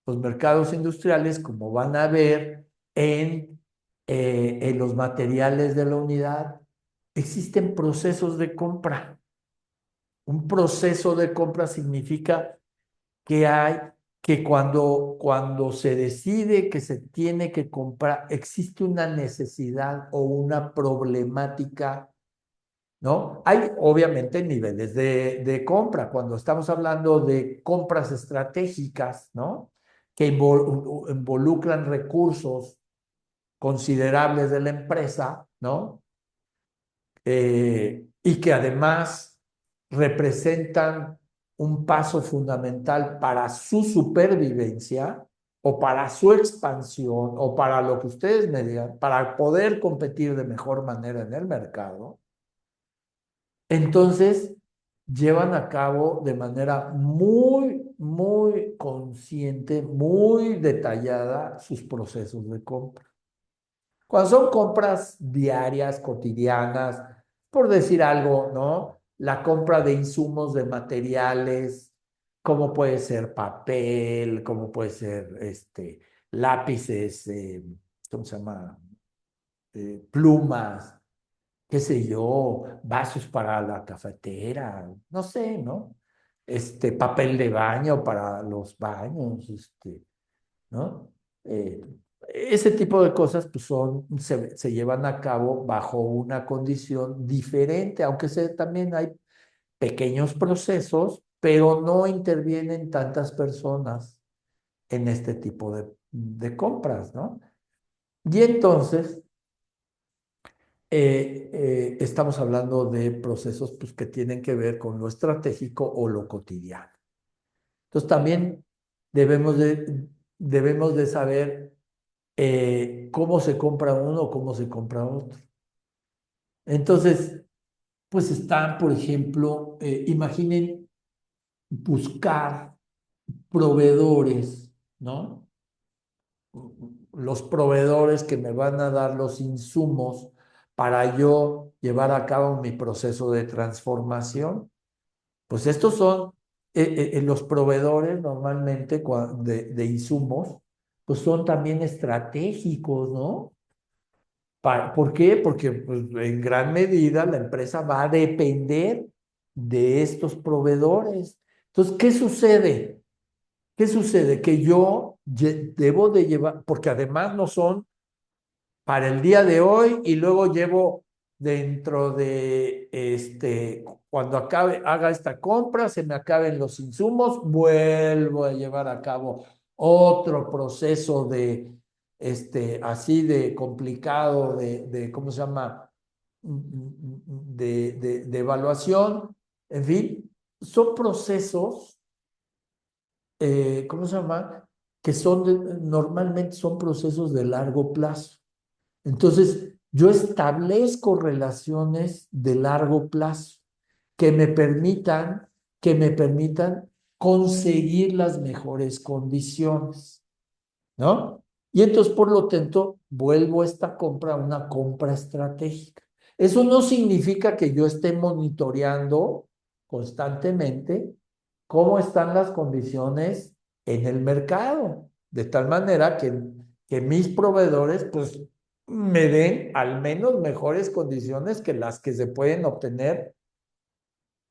Speaker 1: Los mercados industriales, como van a ver en los materiales de la unidad, existen procesos de compra. Un proceso de compra significa que hay que cuando se decide que se tiene que comprar, existe una necesidad o una problemática, ¿no? Hay obviamente niveles de compra. Cuando estamos hablando de compras estratégicas, ¿no? Que involucran recursos considerables de la empresa, ¿no? Y que además representan un paso fundamental para su supervivencia o para su expansión o para lo que ustedes me digan, para poder competir de mejor manera en el mercado. Entonces, llevan a cabo de manera muy, muy consciente, muy detallada sus procesos de compra. Cuando son compras diarias, cotidianas, por decir algo, ¿no? La compra de insumos, de materiales, como puede ser papel, como puede ser lápices, ¿cómo se llama? Plumas, qué sé yo, vasos para la cafetera, no sé, ¿no? Papel de baño para los baños, ¿no? Eh, Ese tipo de cosas pues se llevan a cabo bajo una condición diferente, aunque también hay pequeños procesos, pero no intervienen tantas personas en este tipo de compras, ¿no? Y entonces estamos hablando de procesos pues, que tienen que ver con lo estratégico o lo cotidiano. Entonces también debemos de debemos de saber cómo se compra uno, cómo se compra otro. Entonces, pues están, por ejemplo, imaginen buscar proveedores, ¿no? Los proveedores que me van a dar los insumos para yo llevar a cabo mi proceso de transformación. Pues estos son los proveedores normalmente de insumos, pues son también estratégicos, ¿no? ¿Por qué? Porque pues, en gran medida la empresa va a depender de estos proveedores. Entonces, ¿qué sucede? ¿Qué sucede? Que yo debo de llevar, porque además no son para el día de hoy y luego llevo dentro de cuando haga esta compra, se me acaben los insumos, vuelvo a llevar a cabo otro proceso así de complicado, ¿cómo se llama? De evaluación, en fin, son procesos, ¿cómo se llama? Que normalmente son procesos de largo plazo. Entonces, yo establezco relaciones de largo plazo que me permitan, que me permitan conseguir las mejores condiciones, ¿no? Y entonces, por lo tanto, vuelvo esta compra a una compra estratégica. Eso no significa que yo esté monitoreando constantemente cómo están las condiciones en el mercado, de tal manera que mis proveedores, pues, me den al menos mejores condiciones que las que se pueden obtener,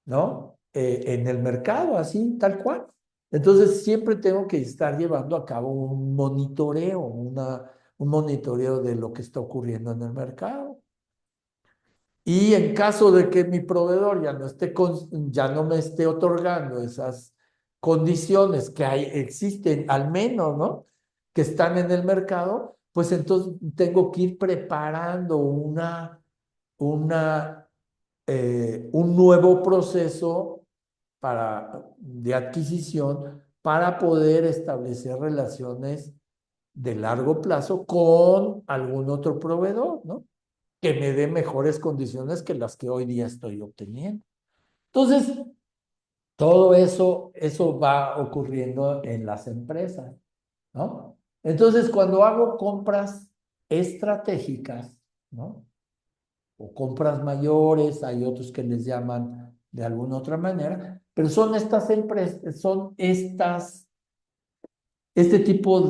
Speaker 1: ¿no? En el mercado, así, tal cual. Entonces, siempre tengo que estar llevando a cabo un monitoreo, un monitoreo de lo que está ocurriendo en el mercado. Y en caso de que mi proveedor ya no me esté otorgando esas condiciones que existen, al menos, ¿no? Que están en el mercado, pues entonces tengo que ir preparando una, un nuevo proceso de adquisición para poder establecer relaciones de largo plazo con algún otro proveedor, ¿no? Que me dé mejores condiciones que las que hoy día estoy obteniendo. Entonces, todo eso va ocurriendo en las empresas, ¿no? Entonces, cuando hago compras estratégicas, ¿no? O compras mayores, hay otros que les llaman de alguna otra manera, pero son estas empresas, este tipo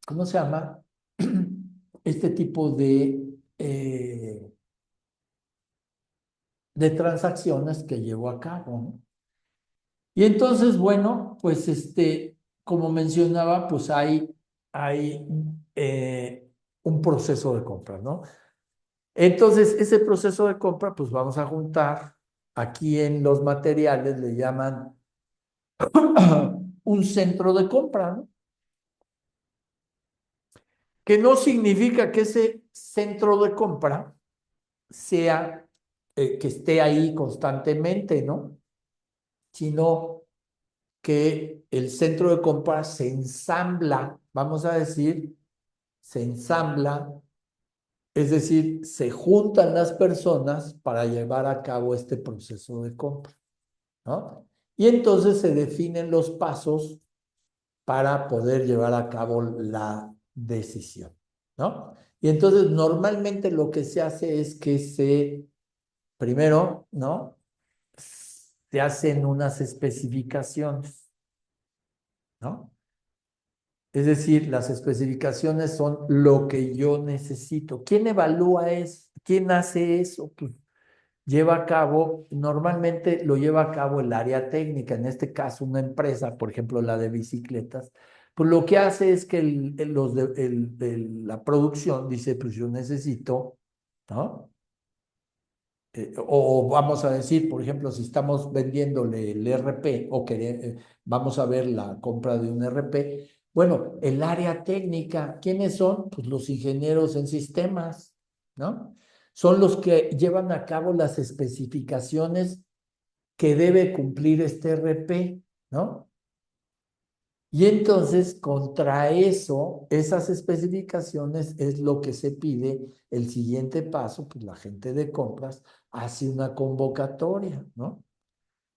Speaker 1: ¿cómo se llama? Este tipo de transacciones que llevo a cabo, ¿no? Y entonces, bueno, pues como mencionaba, pues hay un proceso de compra, ¿no? Entonces, ese proceso de compra, pues vamos a juntar, aquí en los materiales le llaman un centro de compra, ¿no? Que no significa que ese centro de compra sea, que esté ahí constantemente, ¿no? Sino que el centro de compra se ensambla, vamos a decir, se ensambla, es decir, se juntan las personas para llevar a cabo este proceso de compra, ¿no? Y entonces se definen los pasos para poder llevar a cabo la decisión, ¿no? Y entonces normalmente lo que se hace es que primero, ¿no? Se hacen unas especificaciones, ¿no? Es decir, las especificaciones son lo que yo necesito. ¿Quién evalúa eso? ¿Quién hace eso? Pues normalmente lo lleva a cabo el área técnica, en este caso una empresa, por ejemplo la de bicicletas, pues lo que hace es que la producción dice, pues yo necesito, ¿no? O vamos a decir, por ejemplo, si estamos vendiéndole el RP vamos a ver la compra de un RP, bueno, el área técnica, ¿quiénes son? Pues los ingenieros en sistemas, ¿no? Son los que llevan a cabo las especificaciones que debe cumplir este RP, ¿no? Y entonces, contra eso, esas especificaciones es lo que se pide. El siguiente paso, pues la gente de compras hace una convocatoria, ¿no?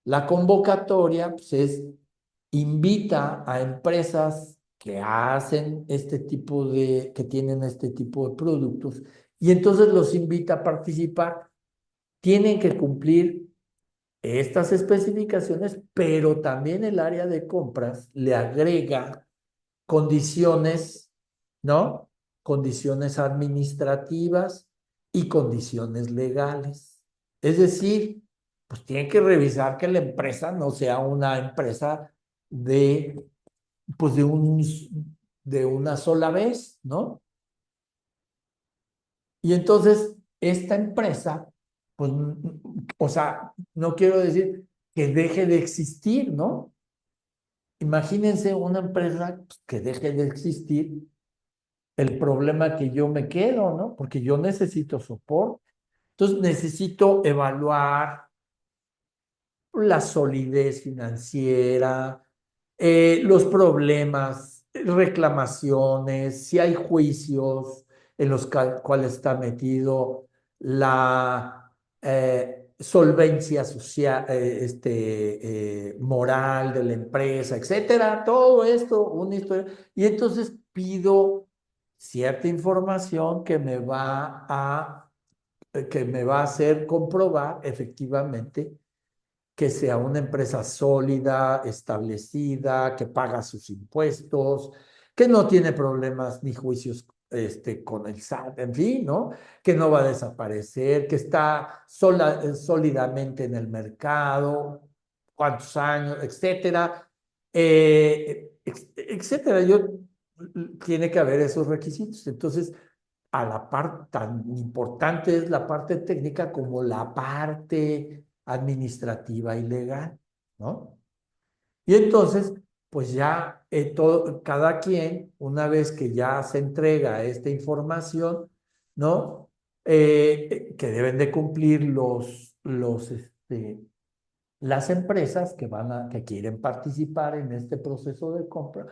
Speaker 1: La convocatoria, pues invita a empresas que hacen este tipo que tienen este tipo de productos, y entonces los invita a participar. Tienen que cumplir estas especificaciones, pero también el área de compras le agrega condiciones, ¿no? Condiciones administrativas y condiciones legales. Es decir, pues tienen que revisar que la empresa no sea una empresa de, pues de una sola vez, ¿no? Y entonces, esta empresa, pues, o sea, no quiero decir que deje de existir, ¿no? Imagínense una empresa pues, que deje de existir, el problema que yo me quedo, ¿no? Porque yo necesito soporte. Entonces necesito evaluar la solidez financiera, los problemas, reclamaciones, si hay juicios en los cuales está metido la solvencia social, moral de la empresa, etcétera. Todo esto, una historia. Y entonces pido cierta información que me va a hacer comprobar efectivamente que sea una empresa sólida, establecida, que paga sus impuestos, que no tiene problemas ni juicios con el SAT, en fin, ¿no? Que no va a desaparecer, que está sólidamente en el mercado, cuántos años, etcétera, etcétera. Tiene que haber esos requisitos. Entonces, a la parte tan importante es la parte técnica como la parte administrativa y legal, ¿no? Y entonces, pues ya cada quien, una vez que ya se entrega esta información, ¿no? Que deben de cumplir las empresas que quieren participar en este proceso de compra.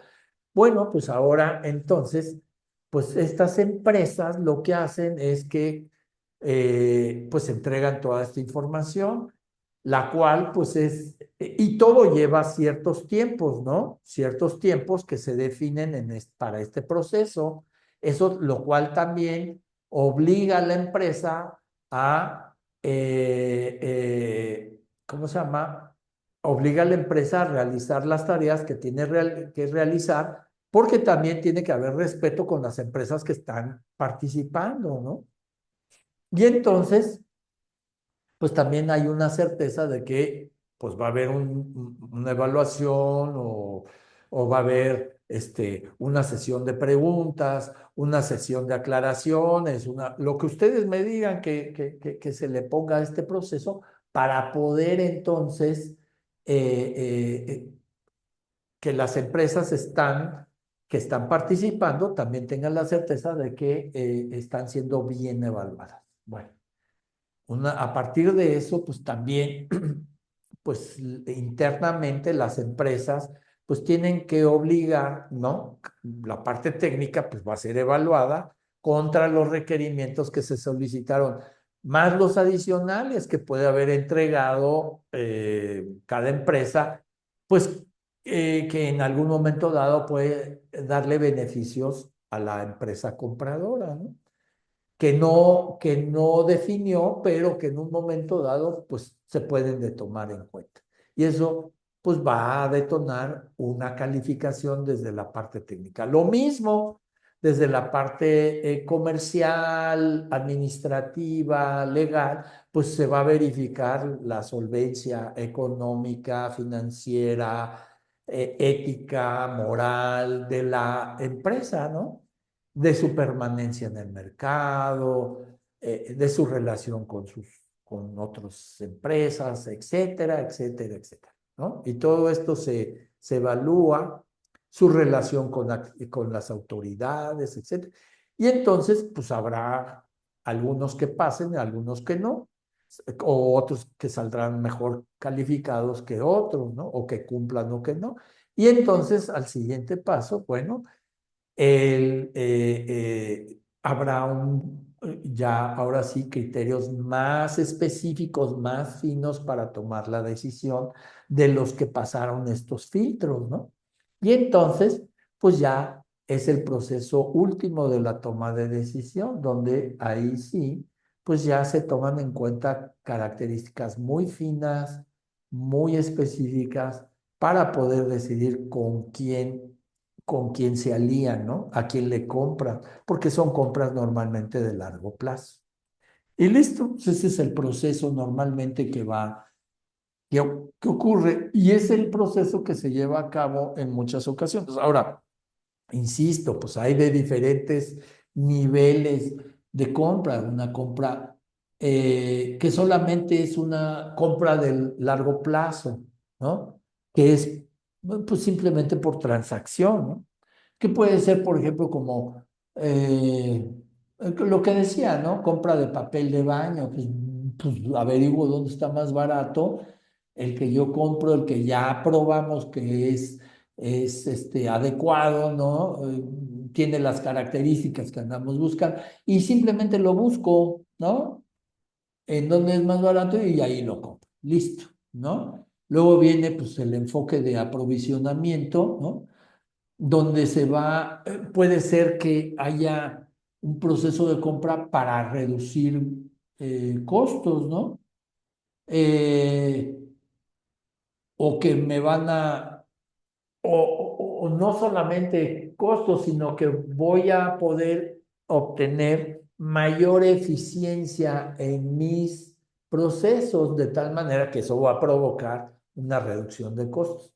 Speaker 1: Bueno, pues ahora entonces, pues estas empresas lo que hacen es que pues entregan toda esta información, la cual pues y todo lleva ciertos tiempos, ¿no? Ciertos tiempos que se definen para este proceso, eso lo cual también obliga a la empresa a, ¿cómo se llama? Obliga a la empresa a realizar las tareas que tiene que realizar, porque también tiene que haber respeto con las empresas que están participando, ¿no? Y entonces, pues también hay una certeza de que pues va a haber una evaluación o va a haber una sesión de preguntas, una sesión de aclaraciones, lo que ustedes me digan que se le ponga a este proceso para poder entonces que las empresas que están participando también tengan la certeza de que están siendo bien evaluadas. Bueno, a partir de eso, pues también, pues internamente las empresas, pues tienen que obligar, ¿no? La parte técnica, pues va a ser evaluada contra los requerimientos que se solicitaron, más los adicionales que puede haber entregado cada empresa, pues que en algún momento dado puede darle beneficios a la empresa compradora, ¿no? Que no definió, pero que en un momento dado, pues se pueden de tomar en cuenta. Y eso, pues va a detonar una calificación desde la parte técnica. Lo mismo desde la parte comercial, administrativa, legal, pues se va a verificar la solvencia económica, financiera, ética, moral de la empresa, ¿no? De su permanencia en el mercado, de su relación con otras empresas, etcétera, etcétera, etcétera, ¿no? Y todo esto se evalúa, su relación con las autoridades, etcétera. Y entonces, pues habrá algunos que pasen, algunos que no. o otros que saldrán mejor calificados que otros, ¿no? O que cumplan o que no. Y entonces, al siguiente paso, bueno, habrá ya ahora sí criterios más específicos, más finos para tomar la decisión de los que pasaron estos filtros, ¿no? Y entonces, pues ya es el proceso último de la toma de decisión, donde ahí sí, pues ya se toman en cuenta características muy finas, muy específicas, para poder decidir con quién se alían, ¿no? A quién le compran, porque son compras normalmente de largo plazo. Y listo, pues ese es el proceso normalmente que ocurre y es el proceso que se lleva a cabo en muchas ocasiones. Ahora, insisto, pues hay de diferentes niveles de compra. Una compra que solamente es una compra de largo plazo, ¿no? Que es pues simplemente por transacción, ¿no? Que puede ser, por ejemplo, como lo que decía, ¿no? Compra de papel de baño, pues averiguo dónde está más barato, el que yo compro, el que ya probamos que es adecuado, ¿no? Tiene las características que andamos buscando y simplemente lo busco, ¿no? En dónde es más barato y ahí lo compro. Listo, ¿no? Luego viene pues el enfoque de aprovisionamiento, ¿no? Donde puede ser que haya un proceso de compra para reducir costos, ¿no? Eh, o que me van a, o no solamente costos, sino que voy a poder obtener mayor eficiencia en mis procesos, de tal manera que eso va a provocar una reducción de costos.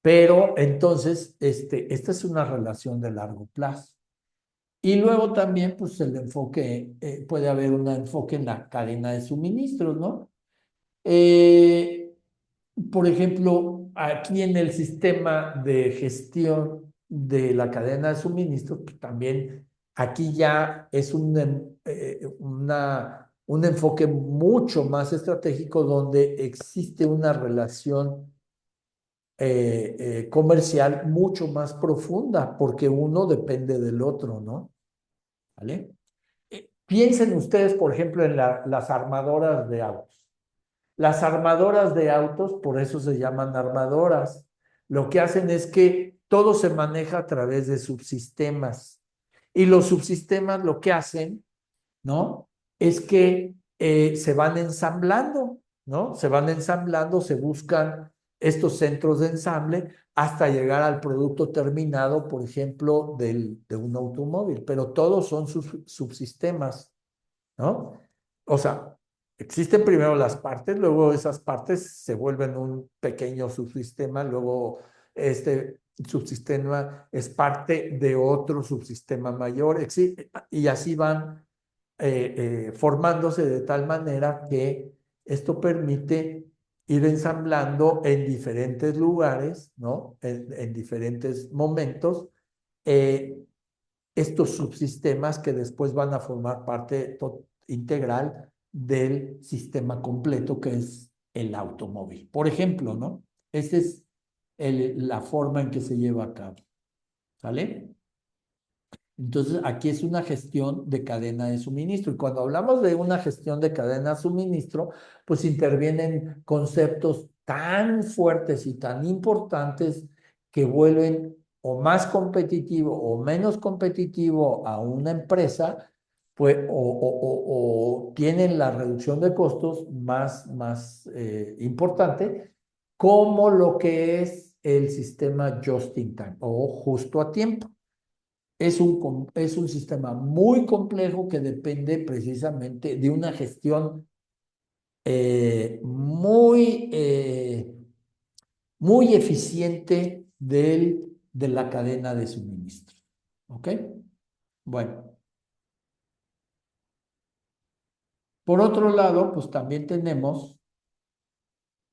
Speaker 1: Pero entonces, esta es una relación de largo plazo. Y luego también, pues el enfoque, puede haber un enfoque en la cadena de suministros, ¿no? Eh, por ejemplo, aquí en el sistema de gestión de la cadena de suministro, pues también aquí ya es un enfoque mucho más estratégico donde existe una relación comercial mucho más profunda, porque uno depende del otro, ¿no? ¿Vale? Piensen ustedes, por ejemplo, en las armadoras de autos. Las armadoras de autos, por eso se llaman armadoras. Lo que hacen es que todo se maneja a través de subsistemas. Y los subsistemas lo que hacen, ¿no? Es que se van ensamblando, ¿no? Se van ensamblando, se buscan estos centros de ensamble hasta llegar al producto terminado, por ejemplo, de un automóvil. Pero todos son sus subsistemas, ¿no? O sea, existen primero las partes, luego esas partes se vuelven un pequeño subsistema, luego este subsistema es parte de otro subsistema mayor, y así van formándose de tal manera que esto permite ir ensamblando en diferentes lugares, ¿no? En diferentes momentos, eh, estos subsistemas que después van a formar parte integral del sistema completo que es el automóvil. Por ejemplo, ¿no? Esa es la forma en que se lleva a cabo. ¿Sale? Entonces, aquí es una gestión de cadena de suministro. Y cuando hablamos de una gestión de cadena de suministro, pues intervienen conceptos tan fuertes y tan importantes que vuelven o más competitivo o menos competitivo a una empresa, pues, o tienen la reducción de costos más importante, como lo que es el sistema just in time o justo a tiempo. Es un sistema muy complejo que depende precisamente de una gestión muy eficiente de la cadena de suministro. ¿Ok? Bueno, por otro lado, pues también tenemos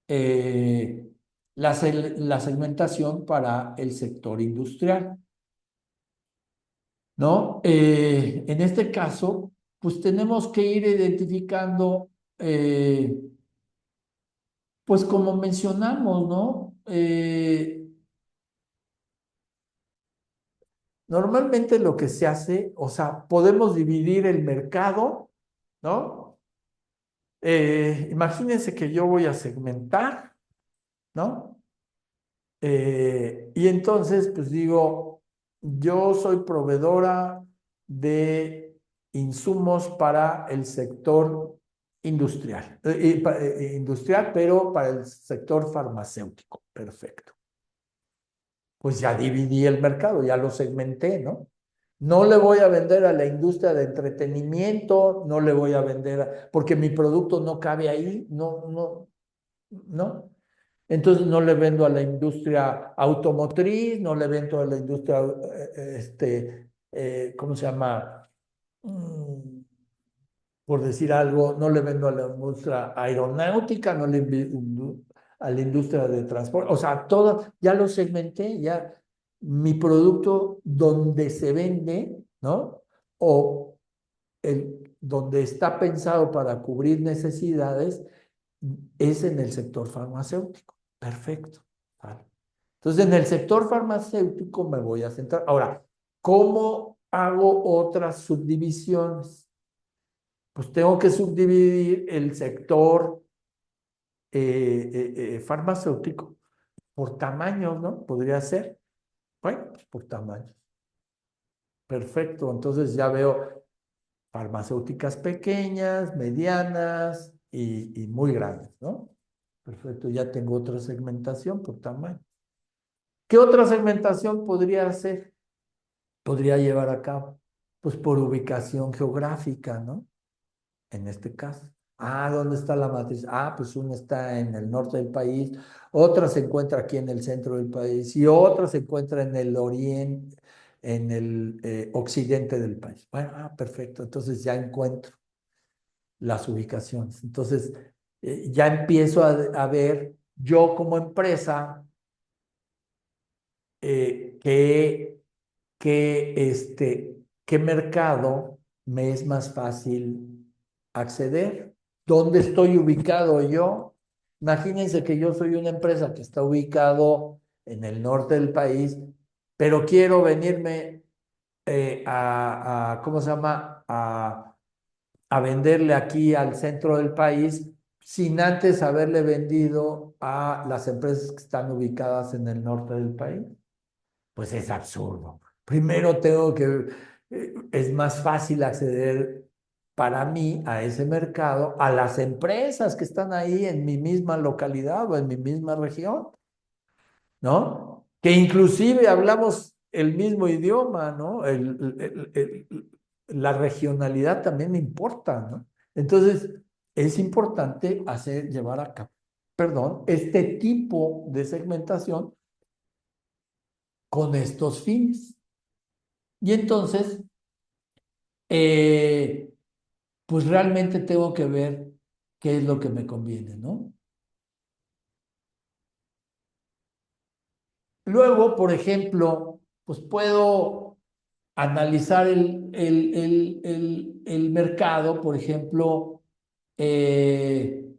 Speaker 1: eh, la segmentación para el sector industrial. ¿No? En este caso, pues tenemos que ir identificando. eh, pues como mencionamos, ¿no? Normalmente lo que se hace, o sea, podemos dividir el mercado, ¿no? Imagínense que yo voy a segmentar, ¿no? Y entonces, pues digo, yo soy proveedora de insumos para el sector industrial, industrial, pero para el sector farmacéutico. Perfecto. Pues ya dividí el mercado, ya lo segmenté, ¿no? No le voy a vender a la industria de entretenimiento, no le voy a vender, porque mi producto no cabe ahí, no. Entonces no le vendo a la industria automotriz, no le vendo a la industria, ¿cómo se llama? Mm, por decir algo, no le vendo a la industria aeronáutica, no le a la industria de transporte, o sea, todo, ya lo segmenté, ya mi producto donde se vende, ¿no? O donde está pensado para cubrir necesidades es en el sector farmacéutico. Perfecto. Vale. Entonces, en el sector farmacéutico me voy a centrar. Ahora, ¿cómo hago otras subdivisiones? Pues tengo que subdividir el sector farmacéutico por tamaños, ¿no? Podría ser. Bueno, pues por tamaños. Perfecto. Entonces ya veo farmacéuticas pequeñas, medianas y muy grandes, ¿no? Perfecto. Ya tengo otra segmentación por tamaño. ¿Qué otra segmentación podría hacer? Podría llevar a cabo? Pues por ubicación geográfica, ¿no? En este caso. Ah, ¿dónde está la matriz? Ah, pues una está en el norte del país, otra se encuentra aquí en el centro del país y otra se encuentra en el oriente, en el occidente del país. Bueno, perfecto. Entonces ya encuentro las ubicaciones. Entonces ya empiezo a ver yo como empresa qué, qué mercado me es más fácil acceder. ¿Dónde estoy ubicado yo? Imagínense que yo soy una empresa que está ubicado en el norte del país, pero quiero venirme ¿cómo se llama? A venderle aquí al centro del país sin antes haberle vendido a las empresas que están ubicadas en el norte del país. Pues es absurdo. Primero es más fácil acceder para mí a ese mercado, a las empresas que están ahí en mi misma localidad o en mi misma región, ¿no? Que inclusive hablamos el mismo idioma, ¿no? La regionalidad también importa, ¿no? Entonces, es importante llevar a cabo, perdón, este tipo de segmentación con estos fines. Y entonces, eh, pues realmente tengo que ver qué es lo que me conviene, ¿no? Luego, por ejemplo, pues puedo analizar el mercado, por ejemplo, eh,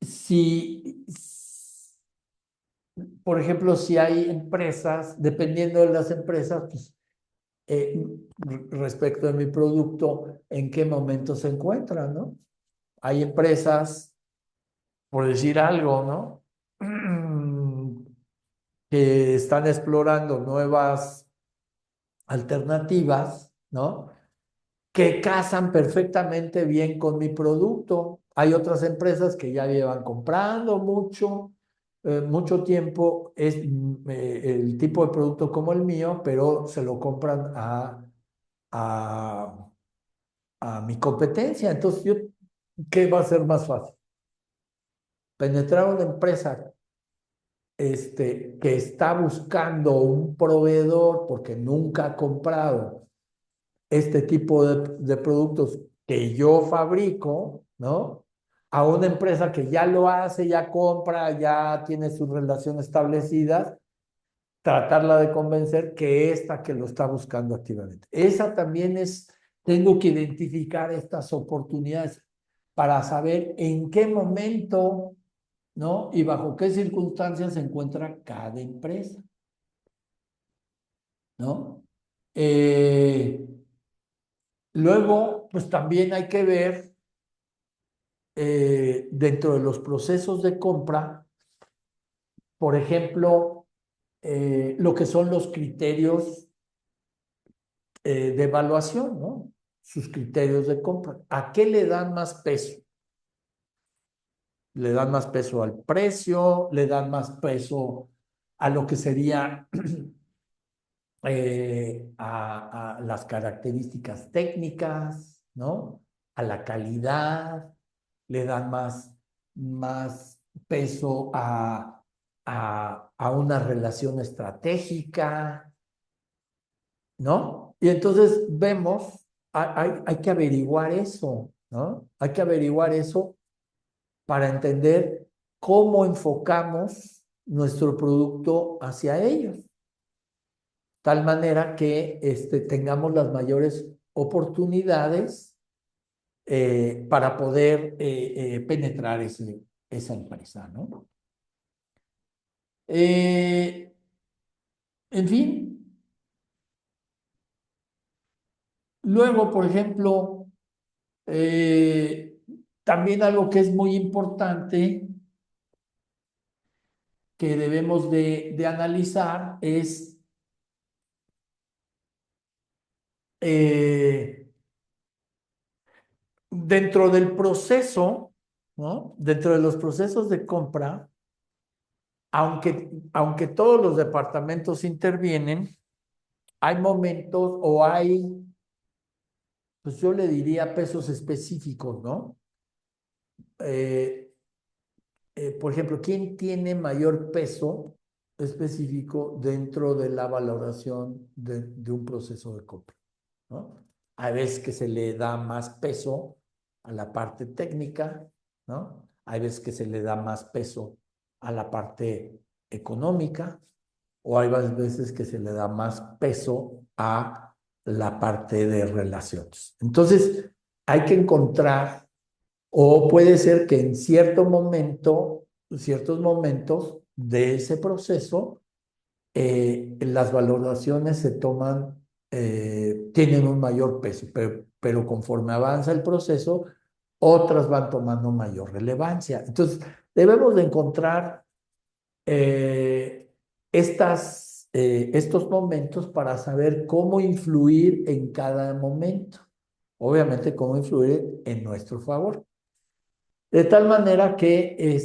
Speaker 1: si, por ejemplo, si hay empresas, dependiendo de las empresas, pues eh, respecto de mi producto, en qué momento se encuentran, ¿no? Hay empresas, por decir algo, ¿no? Que están explorando nuevas alternativas, ¿no? Que casan perfectamente bien con mi producto. Hay otras empresas que ya llevan comprando mucho tiempo, es el tipo de producto como el mío, pero se lo compran a, a mi competencia. Entonces, ¿qué va a ser más fácil? Penetrar una empresa que está buscando un proveedor porque nunca ha comprado este tipo de productos que yo fabrico, ¿no? A una empresa que ya lo hace, ya compra, ya tiene sus relaciones establecidas, tratarla de convencer que esta que lo está buscando activamente. Esa también tengo que identificar estas oportunidades. para saber en qué momento, ¿no? Y bajo qué circunstancias se encuentra cada empresa, ¿no? Eh, Luego, pues también hay que ver dentro de los procesos de compra, por ejemplo, lo que son los criterios de evaluación, ¿no? Sus criterios de compra. ¿A qué le dan más peso? ¿Le dan más peso al precio? ¿Le dan más peso a lo que sería a las características técnicas, ¿no? A la calidad, le dan más peso a una relación estratégica, ¿no? Y entonces vemos, hay que averiguar eso, ¿no? Hay que averiguar eso para entender cómo enfocamos nuestro producto hacia ellos, tal manera que tengamos las mayores oportunidades para poder penetrar esa empresa, ¿no? Eh, en fin, luego, por ejemplo, también algo que es muy importante que debemos de analizar es eh, dentro del proceso, ¿no? Dentro de los procesos de compra, aunque todos los departamentos intervienen, hay momentos o hay, pues yo le diría pesos específicos, ¿no? Eh, por ejemplo, ¿quién tiene mayor peso específico dentro de la valoración de un proceso de compra, ¿no? Hay veces que se le da más peso a la parte técnica, ¿no? Hay veces que se le da más peso a la parte económica, o hay veces que se le da más peso a la parte de relaciones. Entonces, hay que encontrar, o puede ser que en cierto momento, ciertos momentos de ese proceso, las valoraciones se toman, tienen un mayor peso, pero conforme avanza el proceso, otras van tomando mayor relevancia. Entonces, debemos de encontrar estos momentos para saber cómo influir en cada momento. Obviamente, cómo influir en nuestro favor. De tal manera que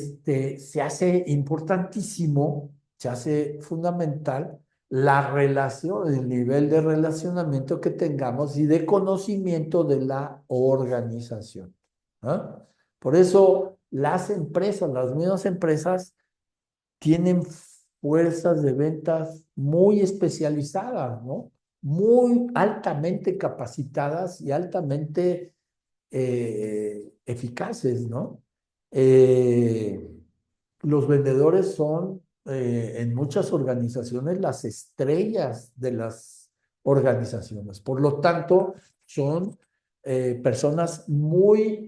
Speaker 1: se hace importantísimo, se hace fundamental la relación, el nivel de relacionamiento que tengamos y de conocimiento de la organización, ¿no? Por eso las empresas, las mismas empresas, tienen fuerzas de ventas muy especializadas, ¿no? Muy altamente capacitadas y altamente eficaces, ¿no? Eh, los vendedores son en muchas organizaciones las estrellas de las organizaciones. Por lo tanto, son personas muy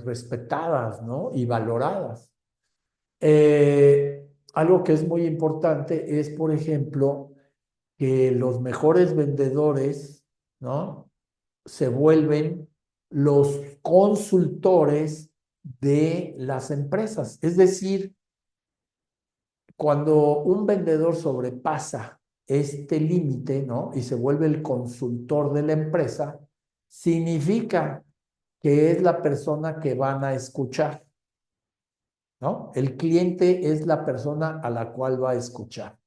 Speaker 1: respetadas, ¿no? Y valoradas. Algo que es muy importante es, por ejemplo, que los mejores vendedores, ¿no? Se vuelven los consultores de las empresas. Es decir, cuando un vendedor sobrepasa este límite, ¿no? Y se vuelve el consultor de la empresa, significa que es la persona que van a escuchar, ¿no? El cliente es la persona a la cual va a escuchar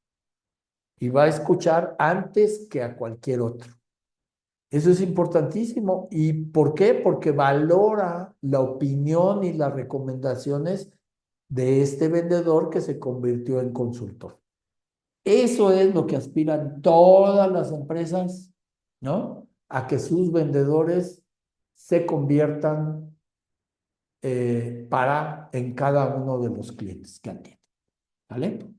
Speaker 1: y va a escuchar antes que a cualquier otro. Eso es importantísimo. ¿Y por qué? Porque valora la opinión y las recomendaciones de este vendedor que se convirtió en consultor. Eso es lo que aspiran todas las empresas, ¿no? A que sus vendedores se conviertan en cada uno de los clientes que atienden. ¿Vale?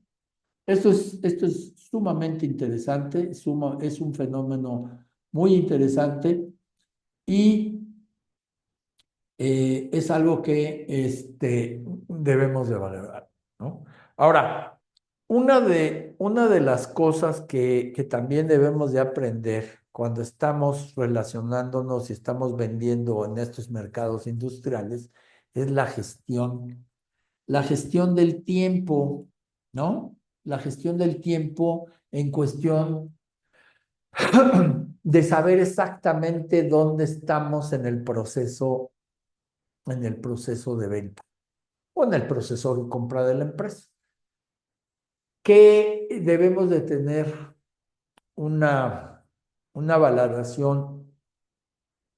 Speaker 1: Esto es sumamente interesante, es un fenómeno muy interesante y es algo que debemos de valorar, ¿no? Ahora, una de las cosas que también debemos de aprender cuando estamos relacionándonos y estamos vendiendo en estos mercados industriales es la gestión del tiempo, ¿no? La gestión del tiempo en cuestión de saber exactamente dónde estamos en el proceso de venta o en el proceso de compra de la empresa. Que debemos de tener una valoración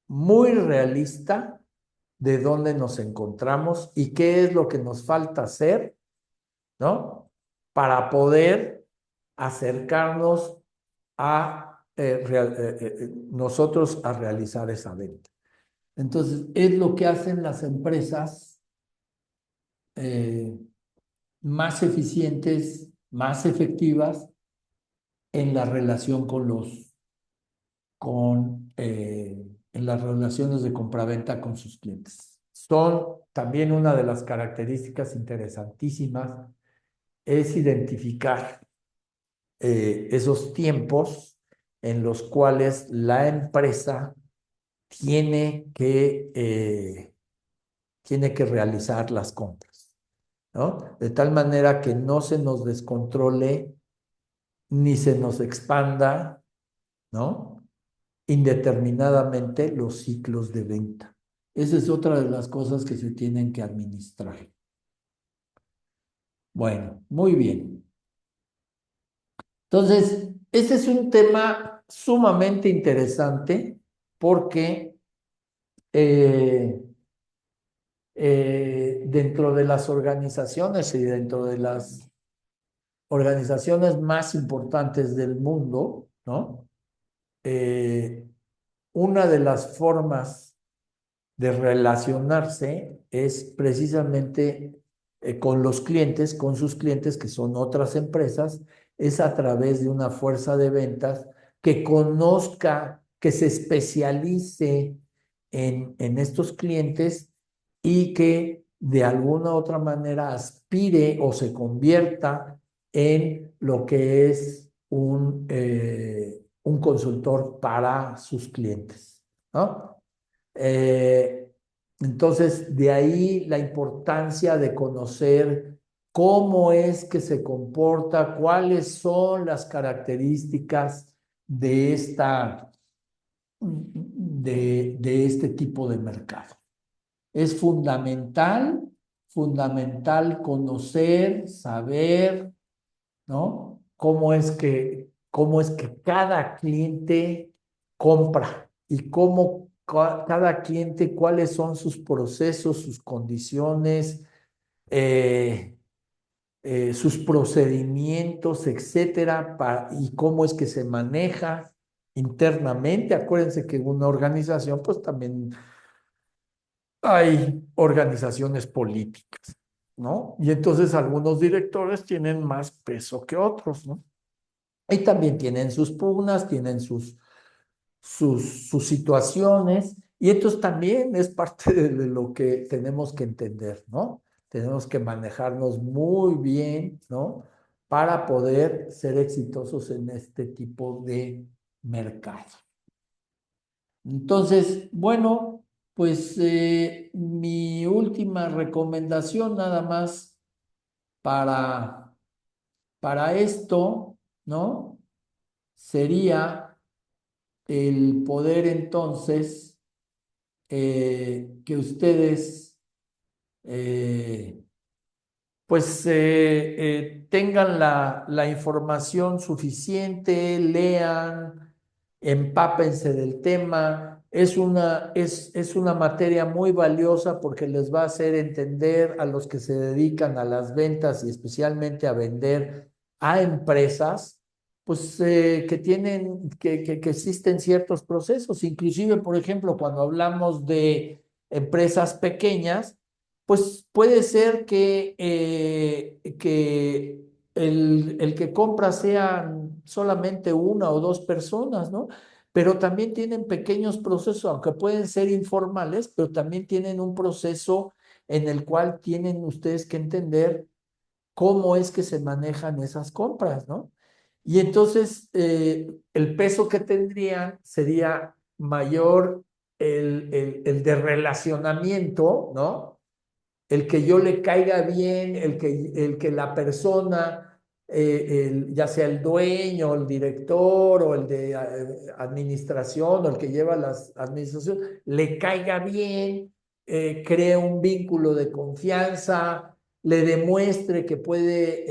Speaker 1: muy realista de dónde nos encontramos y qué es lo que nos falta hacer, ¿no? Para poder acercarnos a nosotros a realizar esa venta. Entonces, es lo que hacen las empresas eh, más eficientes, más efectivas en la relación en las relaciones de compraventa con sus clientes. Son también una de las características interesantísimas, es identificar esos tiempos en los cuales la empresa tiene que realizar las compras, ¿no? De tal manera que no se nos descontrole ni se nos expanda, ¿no? Indeterminadamente los ciclos de venta. Esa es otra de las cosas que se tienen que administrar. Bueno, muy bien. Entonces, este es un tema sumamente interesante porque eh, dentro de las organizaciones y dentro de las organizaciones más importantes del mundo, ¿no? Eh, una de las formas de relacionarse es precisamente con los clientes, con sus clientes que son otras empresas, es a través de una fuerza de ventas que conozca, que se especialice en estos clientes y que de alguna u otra manera aspire o se convierta en lo que es un consultor para sus clientes, ¿no? Eh, entonces, de ahí la importancia de conocer cómo es que se comporta, cuáles son las características de de este tipo de mercado. Es fundamental conocer, saber, ¿no? Cómo es que cada cliente compra y cómo cada cliente, cuáles son sus procesos, sus condiciones, eh, sus procedimientos, etcétera, y cómo es que se maneja internamente. Acuérdense que en una organización, pues también hay organizaciones políticas, ¿no? Y entonces algunos directores tienen más peso que otros, ¿no? Y también tienen sus pugnas, tienen sus situaciones, y entonces también es parte de lo que tenemos que entender, ¿no? Tenemos que manejarnos muy bien, ¿no? Para poder ser exitosos en este tipo de mercado. Entonces, bueno, pues mi última recomendación nada más para, para esto, ¿no? Sería el poder entonces que ustedes eh, pues tengan la información suficiente, lean, empápense del tema. Es una materia muy valiosa porque les va a hacer entender a los que se dedican a las ventas y especialmente a vender a empresas, pues que existen ciertos procesos. Inclusive, por ejemplo, cuando hablamos de empresas pequeñas, pues puede ser que el que compra sean solamente una o dos personas, ¿no? pero también tienen pequeños procesos, aunque pueden ser informales, pero también tienen un proceso en el cual tienen ustedes que entender cómo es que se manejan esas compras, ¿no? Y entonces el peso que tendrían sería mayor el de relacionamiento, ¿no? El que yo le caiga bien, el que la persona, ya sea el dueño, el director o el de administración o el que lleva las administraciones, le caiga bien, cree un vínculo de confianza, le demuestre que puede,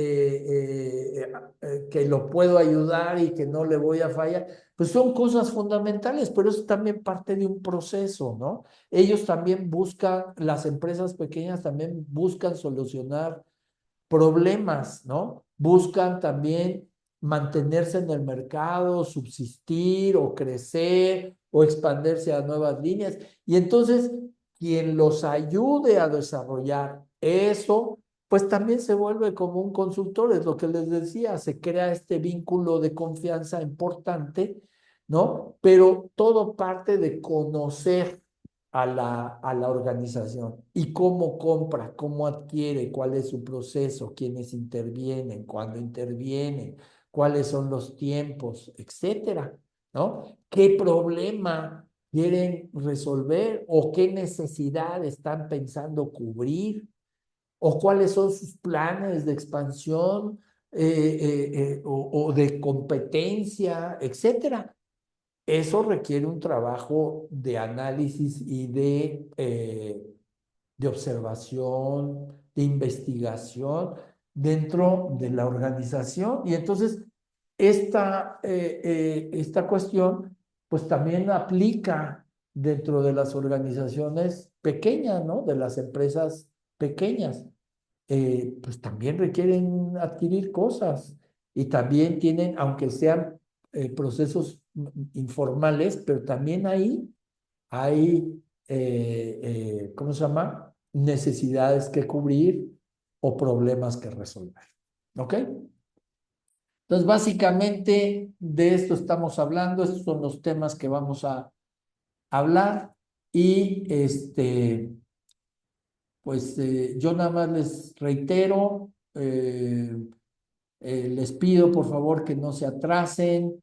Speaker 1: que lo puedo ayudar y que no le voy a fallar. Pues son cosas fundamentales, pero es también parte de un proceso, ¿no? Ellos también buscan, las empresas pequeñas también buscan solucionar problemas, ¿no? Buscan también mantenerse en el mercado, subsistir o crecer o expandirse a nuevas líneas. Y entonces, quien los ayude a desarrollar eso, pues también se vuelve como un consultor, es lo que les decía, se crea este vínculo de confianza importante, ¿no? Pero todo parte de conocer a la organización y cómo compra, cómo adquiere, cuál es su proceso, quiénes intervienen, cuándo intervienen, cuáles son los tiempos, etcétera, ¿no? ¿Qué problema quieren resolver o qué necesidad están pensando cubrir o cuáles son sus planes de expansión o de competencia, etcétera? Eso requiere un trabajo de análisis y de observación, de investigación dentro de la organización. Y entonces, esta cuestión, pues también aplica dentro de las organizaciones pequeñas, ¿no? De las empresas pequeñas. Pues también requieren adquirir cosas y también tienen, aunque sean procesos informales, pero también ahí hay, ¿cómo se llama? Necesidades que cubrir o problemas que resolver. ¿Ok? Entonces, básicamente de esto estamos hablando, estos son los temas que vamos a hablar y pues yo nada más les reitero, les pido por favor que no se atrasen,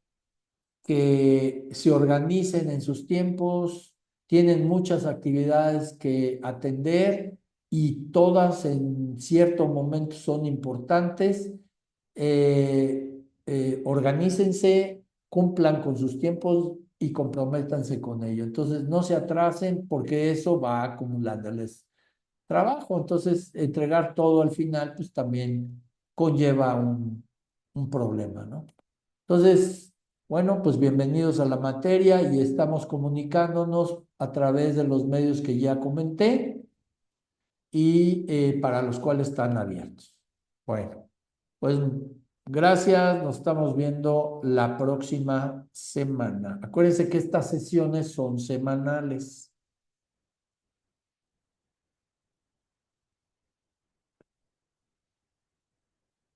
Speaker 1: que se organicen en sus tiempos, tienen muchas actividades que atender y todas en cierto momento son importantes. Organícense, cumplan con sus tiempos y comprométanse con ello. Entonces, no se atrasen porque eso va acumulándoles trabajo. Entonces, entregar todo al final, pues también conlleva un problema, ¿no? Entonces, bueno, pues bienvenidos a la materia y estamos comunicándonos a través de los medios que ya comenté y para los cuales están abiertos. Bueno, pues gracias, nos estamos viendo la próxima semana. Acuérdense que estas sesiones son semanales.